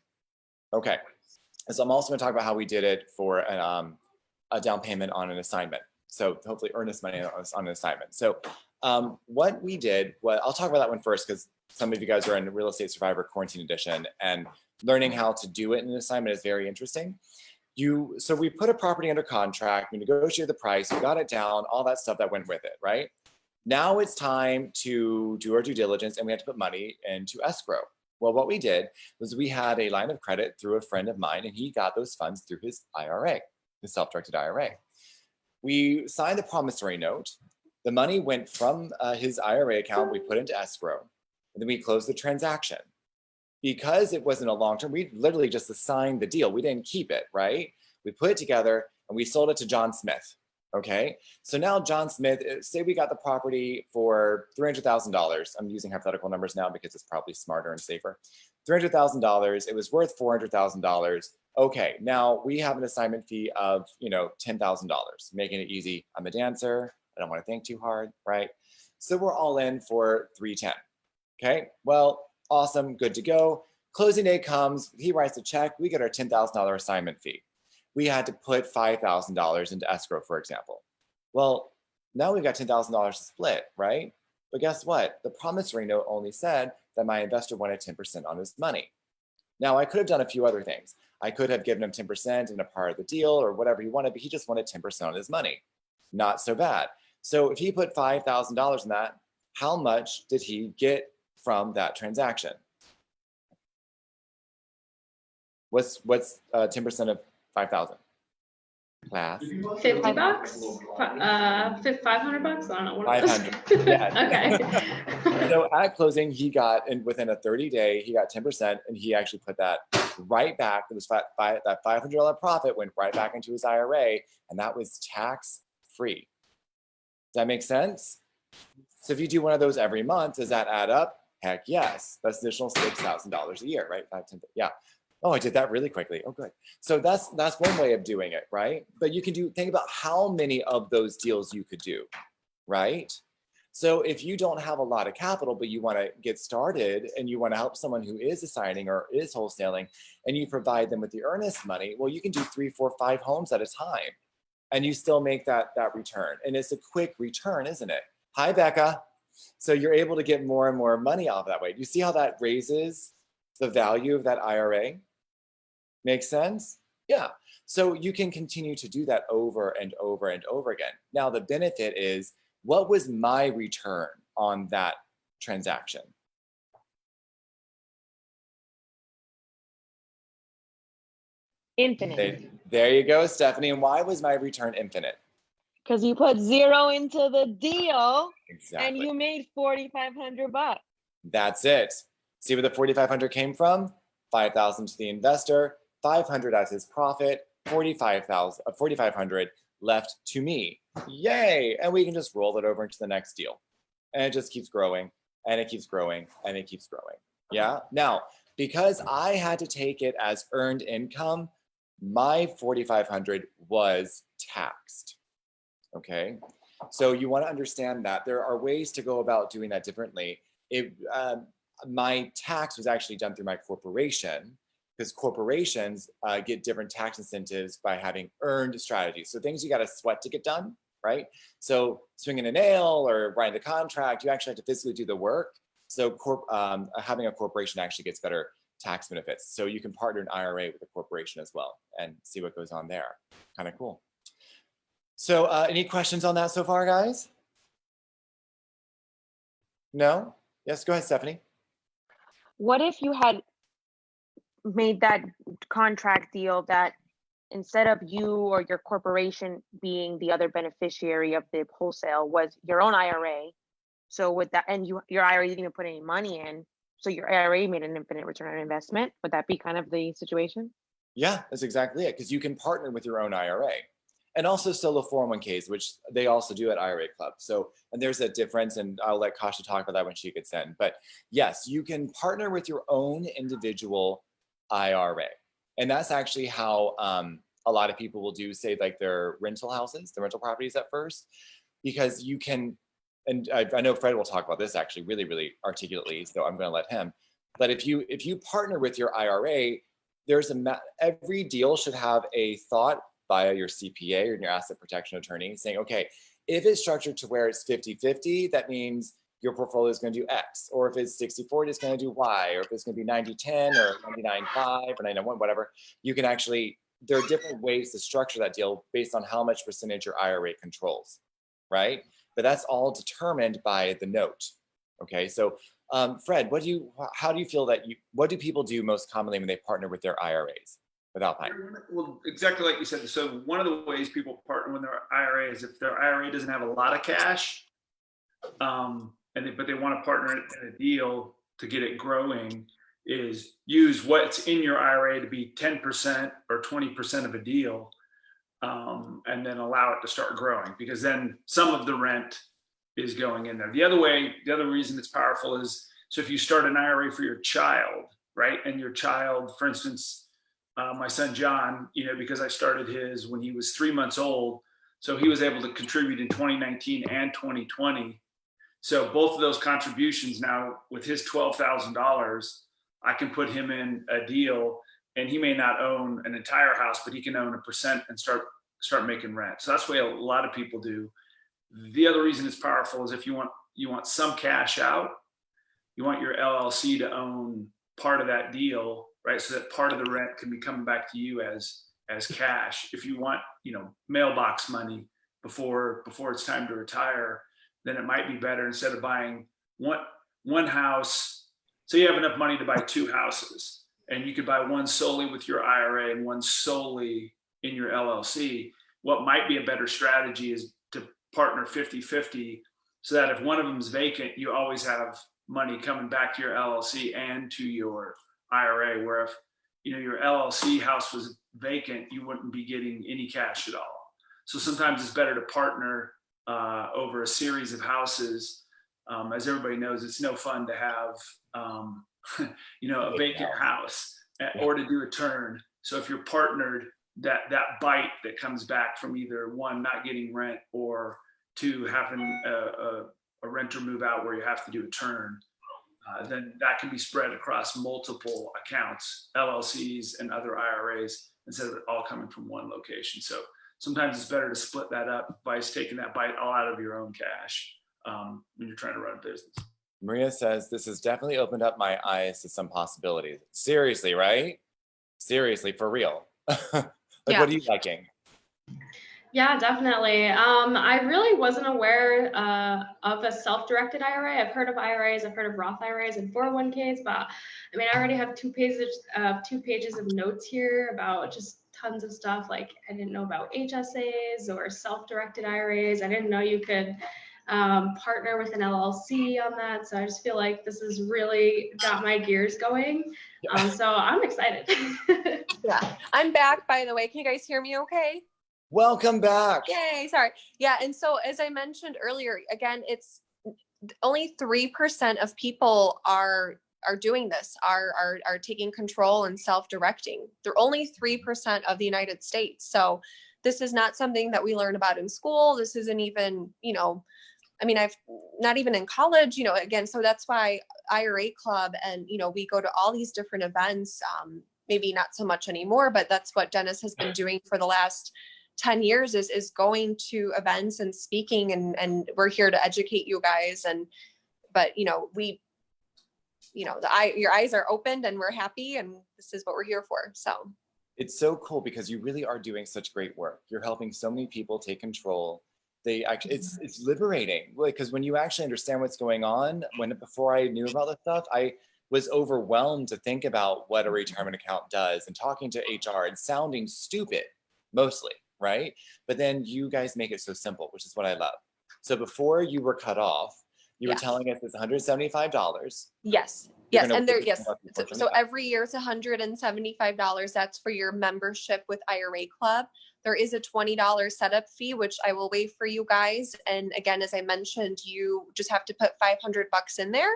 Okay. So I'm also going to talk about how we did it for a down payment on an assignment. So hopefully earnest money on an assignment. So what we did, I'll talk about that one first because some of you guys are in Real Estate Survivor Quarantine Edition and learning how to do it in an assignment is very interesting. So we put a property under contract, we negotiated the price, we got it down, all that stuff that went with it, right? Now it's time to do our due diligence and we have to put money into escrow. Well, what we did was we had a line of credit through a friend of mine and he got those funds through his IRA, his self-directed IRA. We signed the promissory note. The money went from his IRA account, we put into escrow, and then we closed the transaction. Because it wasn't a long-term, we literally just assigned the deal. We didn't keep it, right? We put it together and we sold it to John Smith, okay? So now John Smith, say we got the property for $300,000. I'm using hypothetical numbers now because it's probably smarter and safer. $300,000, it was worth $400,000. Okay, now we have an assignment fee of, $10,000, making it easy. I'm a dancer, I don't wanna think too hard, right? So we're all in for $310, okay? Well, awesome, good to go. Closing day comes, he writes a check, we get our $10,000 assignment fee. We had to put $5,000 into escrow, for example. Well, now we've got $10,000 to split, right? But guess what? The promissory note only said that my investor wanted 10% on his money. Now, I could have done a few other things. I could have given him 10% in a part of the deal or whatever he wanted, but he just wanted 10% on his money. Not so bad. So if he put $5,000 in that, how much did he get from that transaction? What's 10% of 5,000? Class. $50? $500? I don't know what it is. 500. Yeah. Okay. So at closing, he got, and within a 30-day, he got 10%, and he actually put that right back. It was that $500 profit went right back into his IRA, and that was tax-free. Does that make sense? So if you do one of those every month, does that add up? Heck yes. That's additional $6,000 a year, right? 5, 10, yeah. Oh, I did that really quickly. Oh, good. So that's one way of doing it, right? But you can think about how many of those deals you could do, right? So if you don't have a lot of capital, but you want to get started and you want to help someone who is assigning or is wholesaling and you provide them with the earnest money, well, you can do 3, 4, 5 homes at a time and you still make that return. And it's a quick return, isn't it? Hi, Becca. So you're able to get more and more money off that way. Do you see how that raises the value of that IRA? Make sense? Yeah. So you can continue to do that over and over and over again. Now, the benefit is, what was my return on that transaction? Infinite. There you go, Stephanie. And why was my return infinite? Because you put 0 into the deal Exactly. and you made $4,500. That's it. See where the 4,500 came from? 5,000 to the investor, 500 as his profit, 4,500 left to me. Yay! And we can just roll it over into the next deal. And it just keeps growing, and it keeps growing, and it keeps growing. Yeah. Now, because I had to take it as earned income, my 4,500 was taxed. Okay. So you want to understand that there are ways to go about doing that differently. My tax was actually done through my corporation, because corporations get different tax incentives by having earned strategies. So things you got to sweat to get done, right? So swinging a nail or writing the contract, you actually have to physically do the work. So having a corporation actually gets better tax benefits. So you can partner an IRA with a corporation as well and see what goes on there. Kind of cool. So any questions on that so far, guys? No? Yes, go ahead, Stephanie. What if you had made that contract deal that instead of you or your corporation being the other beneficiary of the wholesale was your own IRA? So with that, and your IRA didn't even put any money in, so your IRA made an infinite return on investment. Would that be kind of the situation? Yeah, that's exactly it, because you can partner with your own IRA. And also solo 401ks, which they also do at IRA Club. So, and there's a difference, and I'll let Kasia talk about that when she gets in. But yes, you can partner with your own individual IRA. And that's actually how a lot of people will do, say, like their rental houses, the rental properties at first, because you can, and I know Fred will talk about this actually really, really articulately, so I'm going to let him. But if you partner with your IRA, every deal should have a thought via your CPA or your asset protection attorney saying, okay, if it's structured to where it's 50-50, that means your portfolio is going to do X. Or if it's 60-40, it's going to do Y. Or if it's going to be 90-10 or 99-5 or 99-1, whatever, you can actually, there are different ways to structure that deal based on how much percentage your IRA controls, right? But that's all determined by the note. Okay, so Fred, what do people do most commonly when they partner with their IRAs? Without paying? Well, exactly like you said. So one of the ways people partner with their IRA is if their IRA doesn't have a lot of cash, but they want to partner in a deal to get it growing, is use what's in your IRA to be 10% or 20% of a deal, and then allow it to start growing, because then some of the rent is going in there. The other reason it's powerful is, so if you start an IRA for your child, right? And your child, for instance, my son John, because I started his when he was 3 months old, so he was able to contribute in 2019 and 2020. So both of those contributions now, with his $12,000, I can put him in a deal, and he may not own an entire house, but he can own 1% and start making rent. So that's the way a lot of people do. The other reason it's powerful is if you want some cash out, you want your LLC to own part of that deal, right? So that part of the rent can be coming back to you as cash. If you want, mailbox money before it's time to retire, then it might be better, instead of buying one house. So you have enough money to buy 2 houses, and you could buy one solely with your IRA and one solely in your LLC. What might be a better strategy is to partner 50-50, so that if one of them is vacant, you always have money coming back to your LLC and to your IRA, where if your LLC house was vacant, you wouldn't be getting any cash at all. So sometimes it's better to partner over a series of houses. As everybody knows, it's no fun to have a vacant house or to do a turn. So if you're partnered, that bite that comes back from either one, not getting rent, or two, having a renter move out where you have to do a turn, then that can be spread across multiple accounts, LLCs and other IRAs, instead of it all coming from one location. So sometimes it's better to split that up by taking that bite all out of your own cash when you're trying to run a business. Maria says, this has definitely opened up my eyes to some possibilities. Seriously, right? Seriously, for real. What are you liking? Yeah, definitely. I really wasn't aware of a self-directed IRA. I've heard of IRAs, I've heard of Roth IRAs and 401ks, but I already have 2 pages of notes here about just tons of stuff. Like I didn't know about HSAs or self-directed IRAs. I didn't know you could partner with an LLC on that. So I just feel like this has really got my gears going. So I'm excited. Yeah, I'm back, by the way. Can you guys hear me okay? Welcome back. Yay, sorry. Yeah, and so as I mentioned earlier, again, it's only 3% of people are doing this, are taking control and self-directing. They're only 3% of the United States. So this is not something that we learn about in school. This isn't even, you know, I mean, I've not even in college, you know, again, so that's why IRA Club and, you know, we go to all these different events, maybe not so much anymore, but that's what Dennis has been doing for the last 10 years is going to events and speaking, and we're here to educate you guys. But, you know, your eyes are opened and we're happy, and this is what we're here for. So it's so cool because you really are doing such great work. You're helping so many people take control. They actually, it's liberating, because when you actually understand what's going on, before I knew about this stuff, I was overwhelmed to think about what a retirement account does, and talking to HR and sounding stupid mostly, right? But then you guys make it so simple, which is what I love. So before you were cut off, you were telling us it's $175. Yes. Yes. And so every year it's $175. That's for your membership with IRA Club. There is a $20 setup fee, which I will waive for you guys. And again, as I mentioned, you just have to put $500 in there.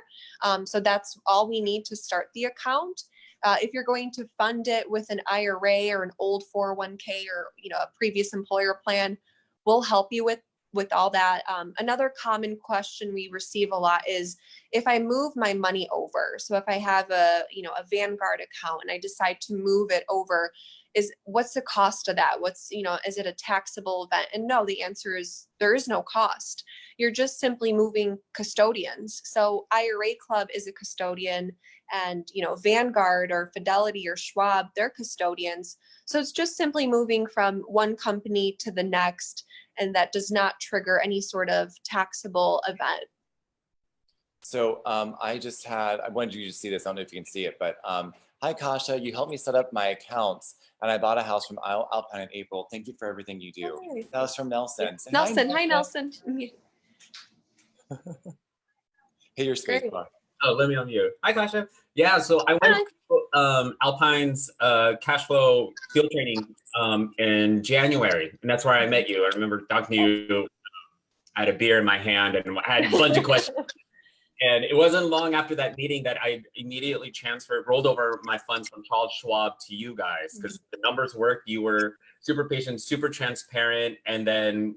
So that's all we need to start the account. If you're going to fund it with an IRA or an old 401k or, you know, a previous employer plan, we'll help you with all that. Another common question we receive a lot is if I move my money over. So if I have a Vanguard account and I decide to move it over, what's the cost of that? Is it a taxable event? And no, the answer is there is no cost. You're just simply moving custodians. So IRA Club is a custodian, and, you know, Vanguard or Fidelity or Schwab, they're custodians. So it's just simply moving from one company to the next, and that does not trigger any sort of taxable event. So I wanted you to see this. I don't know if you can see it, but hi, Kasia. You helped me set up my accounts, and I bought a house from Alpine in April. Thank you for everything you do. Hi. That was from Nelson. Nelson. Hi, Nelson. Hit your space bar. Oh, let me unmute. Hi, Kasia. Yeah, so I went to Alpine's cash flow field training in January, and that's where I met you. I remember talking to you. I had a beer in my hand, and I had a bunch of questions. And it wasn't long after that meeting that I immediately rolled over my funds from Charles Schwab to you guys, because the numbers worked. You were super patient, super transparent. And then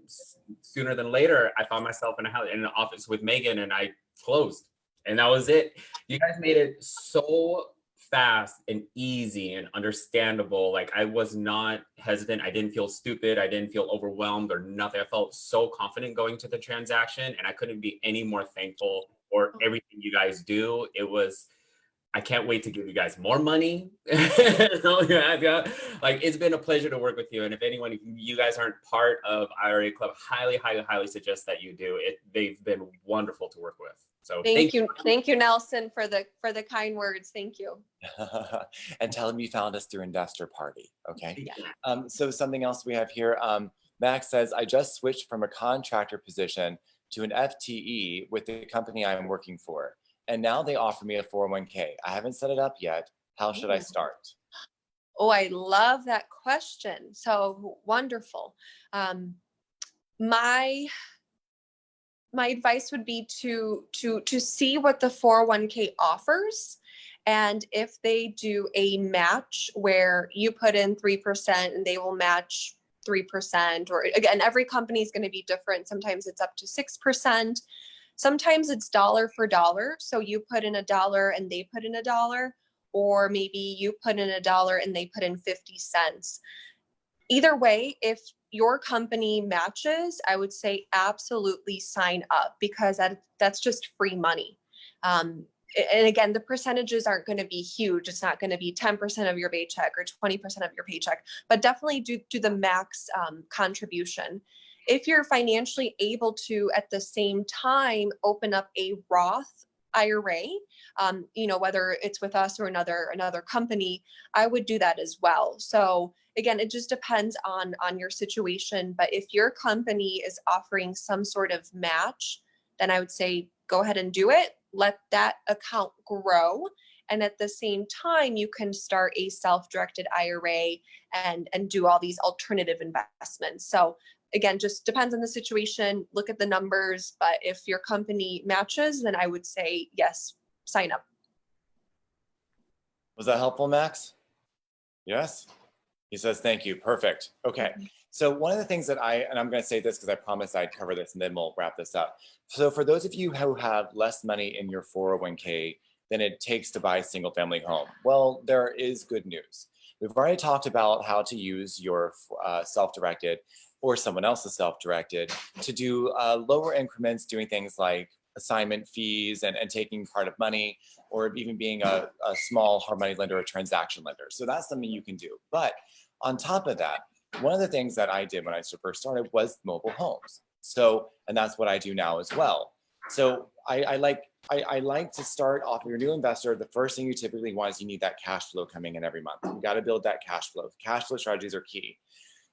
sooner than later, I found myself in an office with Megan, and I closed. And that was it. You guys made it so fast and easy and understandable. Like, I was not hesitant. I didn't feel stupid. I didn't feel overwhelmed or nothing. I felt so confident going to the transaction, and I couldn't be any more thankful for everything you guys do. I can't wait to give you guys more money. Like, it's been a pleasure to work with you. And if you guys aren't part of IRA Club, highly, highly, highly suggest that you do it. They've been wonderful to work with. So thank you, Nelson, for the kind words. Thank you. And tell them you found us through Investor Party. Okay. Yeah. So something else we have here. Max says, I just switched from a contractor position to an FTE with the company I'm working for, and now they offer me a 401k. I haven't set it up yet. How should I start? Oh, I love that question. So wonderful. My advice would be to see what the 401k offers, and if they do a match where you put in 3% and they will match 3%, or again, every company is going to be different. Sometimes it's up to 6%. Sometimes it's dollar for dollar. So you put in $1 and they put in $1, or maybe you put in $1 and they put in 50 cents. Either way, if your company matches, I would say absolutely sign up, because that's just free money. And again, the percentages aren't going to be huge. It's not going to be 10% of your paycheck or 20% of your paycheck, but definitely do the max contribution. If you're financially able to, at the same time, open up a Roth IRA, whether it's with us or another company, I would do that as well. So again, it just depends on your situation. But if your company is offering some sort of match, then I would say go ahead and do it. Let that account grow. And at the same time, you can start a self-directed IRA and do all these alternative investments. So again, just depends on the situation. Look at the numbers. But if your company matches, then I would say, yes, sign up. Was that helpful, Max? Yes? He says, thank you. Perfect. Okay. So one of the things that and I'm going to say this because I promised I'd cover this and then we'll wrap this up. So for those of you who have less money in your 401k than it takes to buy a single family home, well, there is good news. We've already talked about how to use your self-directed or someone else's self-directed to do lower increments, doing things like assignment fees and taking part of money, or even being a small hard money lender or transaction lender. So that's something you can do. But on top of that, one of the things that I did when I first started was mobile homes. So, and that's what I do now as well. So I like to start off. If you're a new investor, the first thing you typically want is you need that cash flow coming in every month. You got to build that cash flow. Cash flow strategies are key.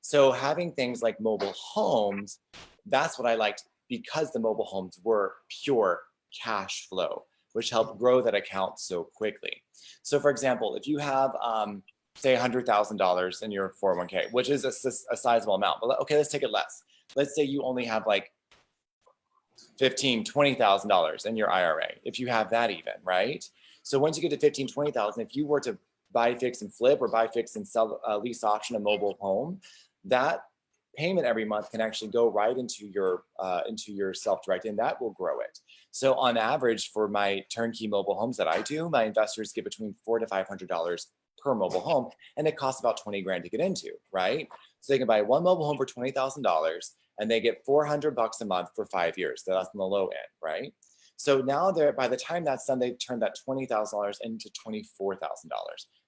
So having things like mobile homes, that's what I liked, because the mobile homes were pure cash flow, which helped grow that account so quickly. So for example, if you have, say $100,000 in your 401k, which is a sizable amount, but okay, let's take it less. Let's say you only have like $15,000, $20,000 in your IRA, if you have that even, right? So once you get to $15,000, $20,000, if you were to buy, fix, and flip, or buy, fix, and sell, lease auction a mobile home, that payment every month can actually go right into your self-directed, and that will grow it. So on average, for my turnkey mobile homes that I do, my investors get between $400 to $500 per mobile home, and it costs about 20 grand to get into, right? So they can buy one mobile home for $20,000, and they get $400 a month for 5 years. So that's on the low end, right? So now by the time that's done, they've turned that $20,000 into $24,000.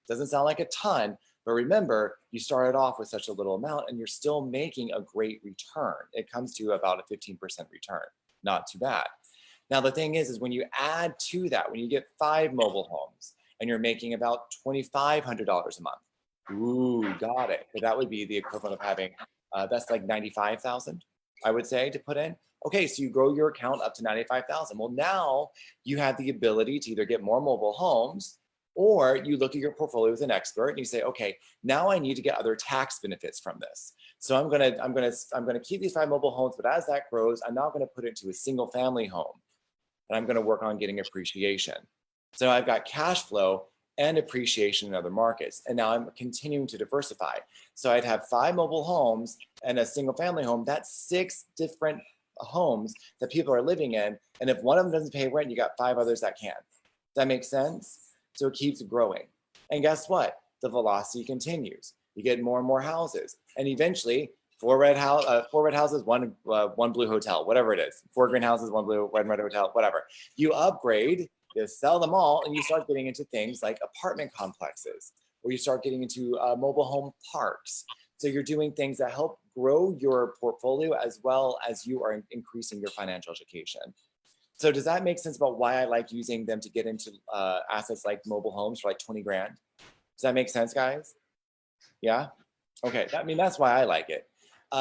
Doesn't sound like a ton, but remember, you started off with such a little amount and you're still making a great return. It comes to about a 15% return. Not too bad. Now, the thing is when you add to that, when you get 5 mobile homes and you're making about $2,500 a month, ooh, got it. But that would be the equivalent of having, that's like 95,000, I would say, to put in. Okay, so you grow your account up to 95,000. Well, now you have the ability to either get more mobile homes, or you look at your portfolio with an expert and you say, okay, now I need to get other tax benefits from this. So I'm gonna keep these 5 mobile homes, but as that grows, I'm now gonna put it to a single family home, and I'm gonna work on getting appreciation. So I've got cash flow and appreciation in other markets, and now I'm continuing to diversify. So I'd have 5 mobile homes and a single family home. That's 6 different homes that people are living in, and if one of them doesn't pay rent, you got 5 others that can. Does that make sense? So it keeps growing. And guess what? The velocity continues. You get more and more houses. And eventually, 4 red houses, one blue hotel, whatever it is. 4 green houses, 1 blue, 1 red hotel, whatever. You upgrade, you sell them all, and you start getting into things like apartment complexes, or you start getting into mobile home parks. So you're doing things that help grow your portfolio as well as you are increasing your financial education. So does that make sense about why I like using them to get into assets like mobile homes for like 20 grand? Does that make sense, guys? Yeah? Okay, that's why I like it.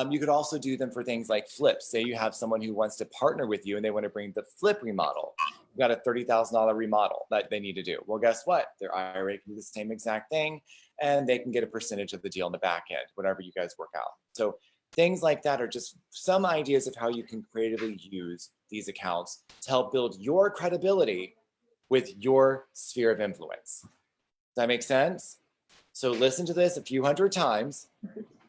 You could also do them for things like flips. Say you have someone who wants to partner with you and they want to bring the flip remodel. You got a $30,000 remodel that they need to do. Well, guess what? Their IRA can do the same exact thing, and they can get a percentage of the deal in the back end, whatever you guys work out. So things like that are just some ideas of how you can creatively use these accounts to help build your credibility with your sphere of influence. Does that make sense? So listen to this a few hundred times.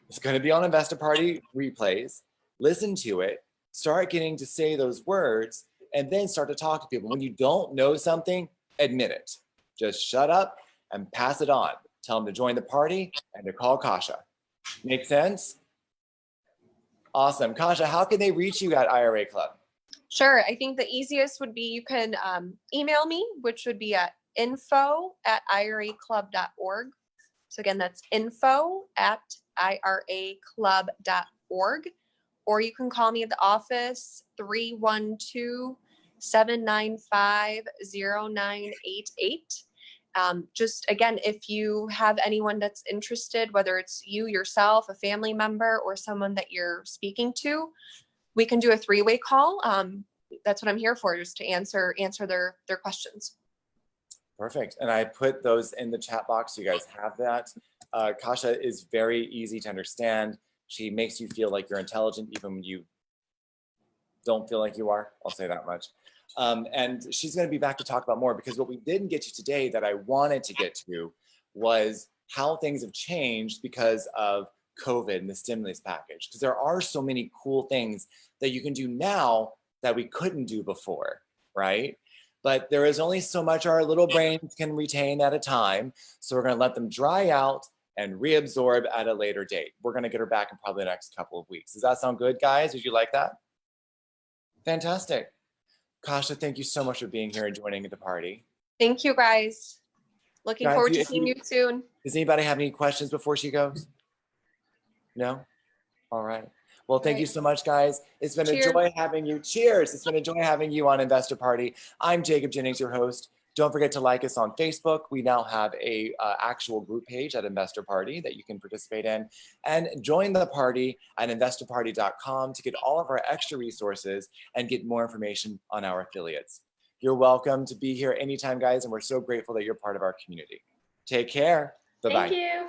It's going to be on Investor Party replays. Listen to it, start getting to say those words, and then start to talk to people. When you don't know something, admit it. Just shut up and pass it on. Tell them to join the party and to call Kasia. Make sense? Awesome. Kasia, how can they reach you at IRA Club? Sure. I think the easiest would be you can email me, which would be at info@iraclub.org. So again, that's info@iraclub.org. Or you can call me at the office, 312 795-0988. Just again, if you have anyone that's interested, whether it's you yourself, a family member, or someone that you're speaking to, we can do a three-way call. That's what I'm here for, just to answer their questions. Perfect. And I put those in the chat box. So you guys have that. Kasia is very easy to understand. She makes you feel like you're intelligent, even when you don't feel like you are. I'll say that much. And she's going to be back to talk about more, because what we didn't get to today that I wanted to get to was how things have changed because of COVID and the stimulus package. Because there are so many cool things that you can do now that we couldn't do before, right? But there is only so much our little brains can retain at a time. So we're going to let them dry out and reabsorb at a later date. We're going to get her back in probably the next couple of weeks. Does that sound good, guys? Did you like that? Fantastic. Kasia, thank you so much for being here and joining the party. Thank you, guys. Looking Guys, forward to seeing you soon. Does anybody have any questions before she goes? No? All right. Well, thank you so much, guys. It's been a joy having you. Cheers. It's been a joy having you on Investor Party. I'm Jacob Jennings, your host. Don't forget to like us on Facebook. We now have a actual group page at Investor Party that you can participate in. And join the party at investorparty.com to get all of our extra resources and get more information on our affiliates. You're welcome to be here anytime, guys, and we're so grateful that you're part of our community. Take care. Bye-bye. Thank you.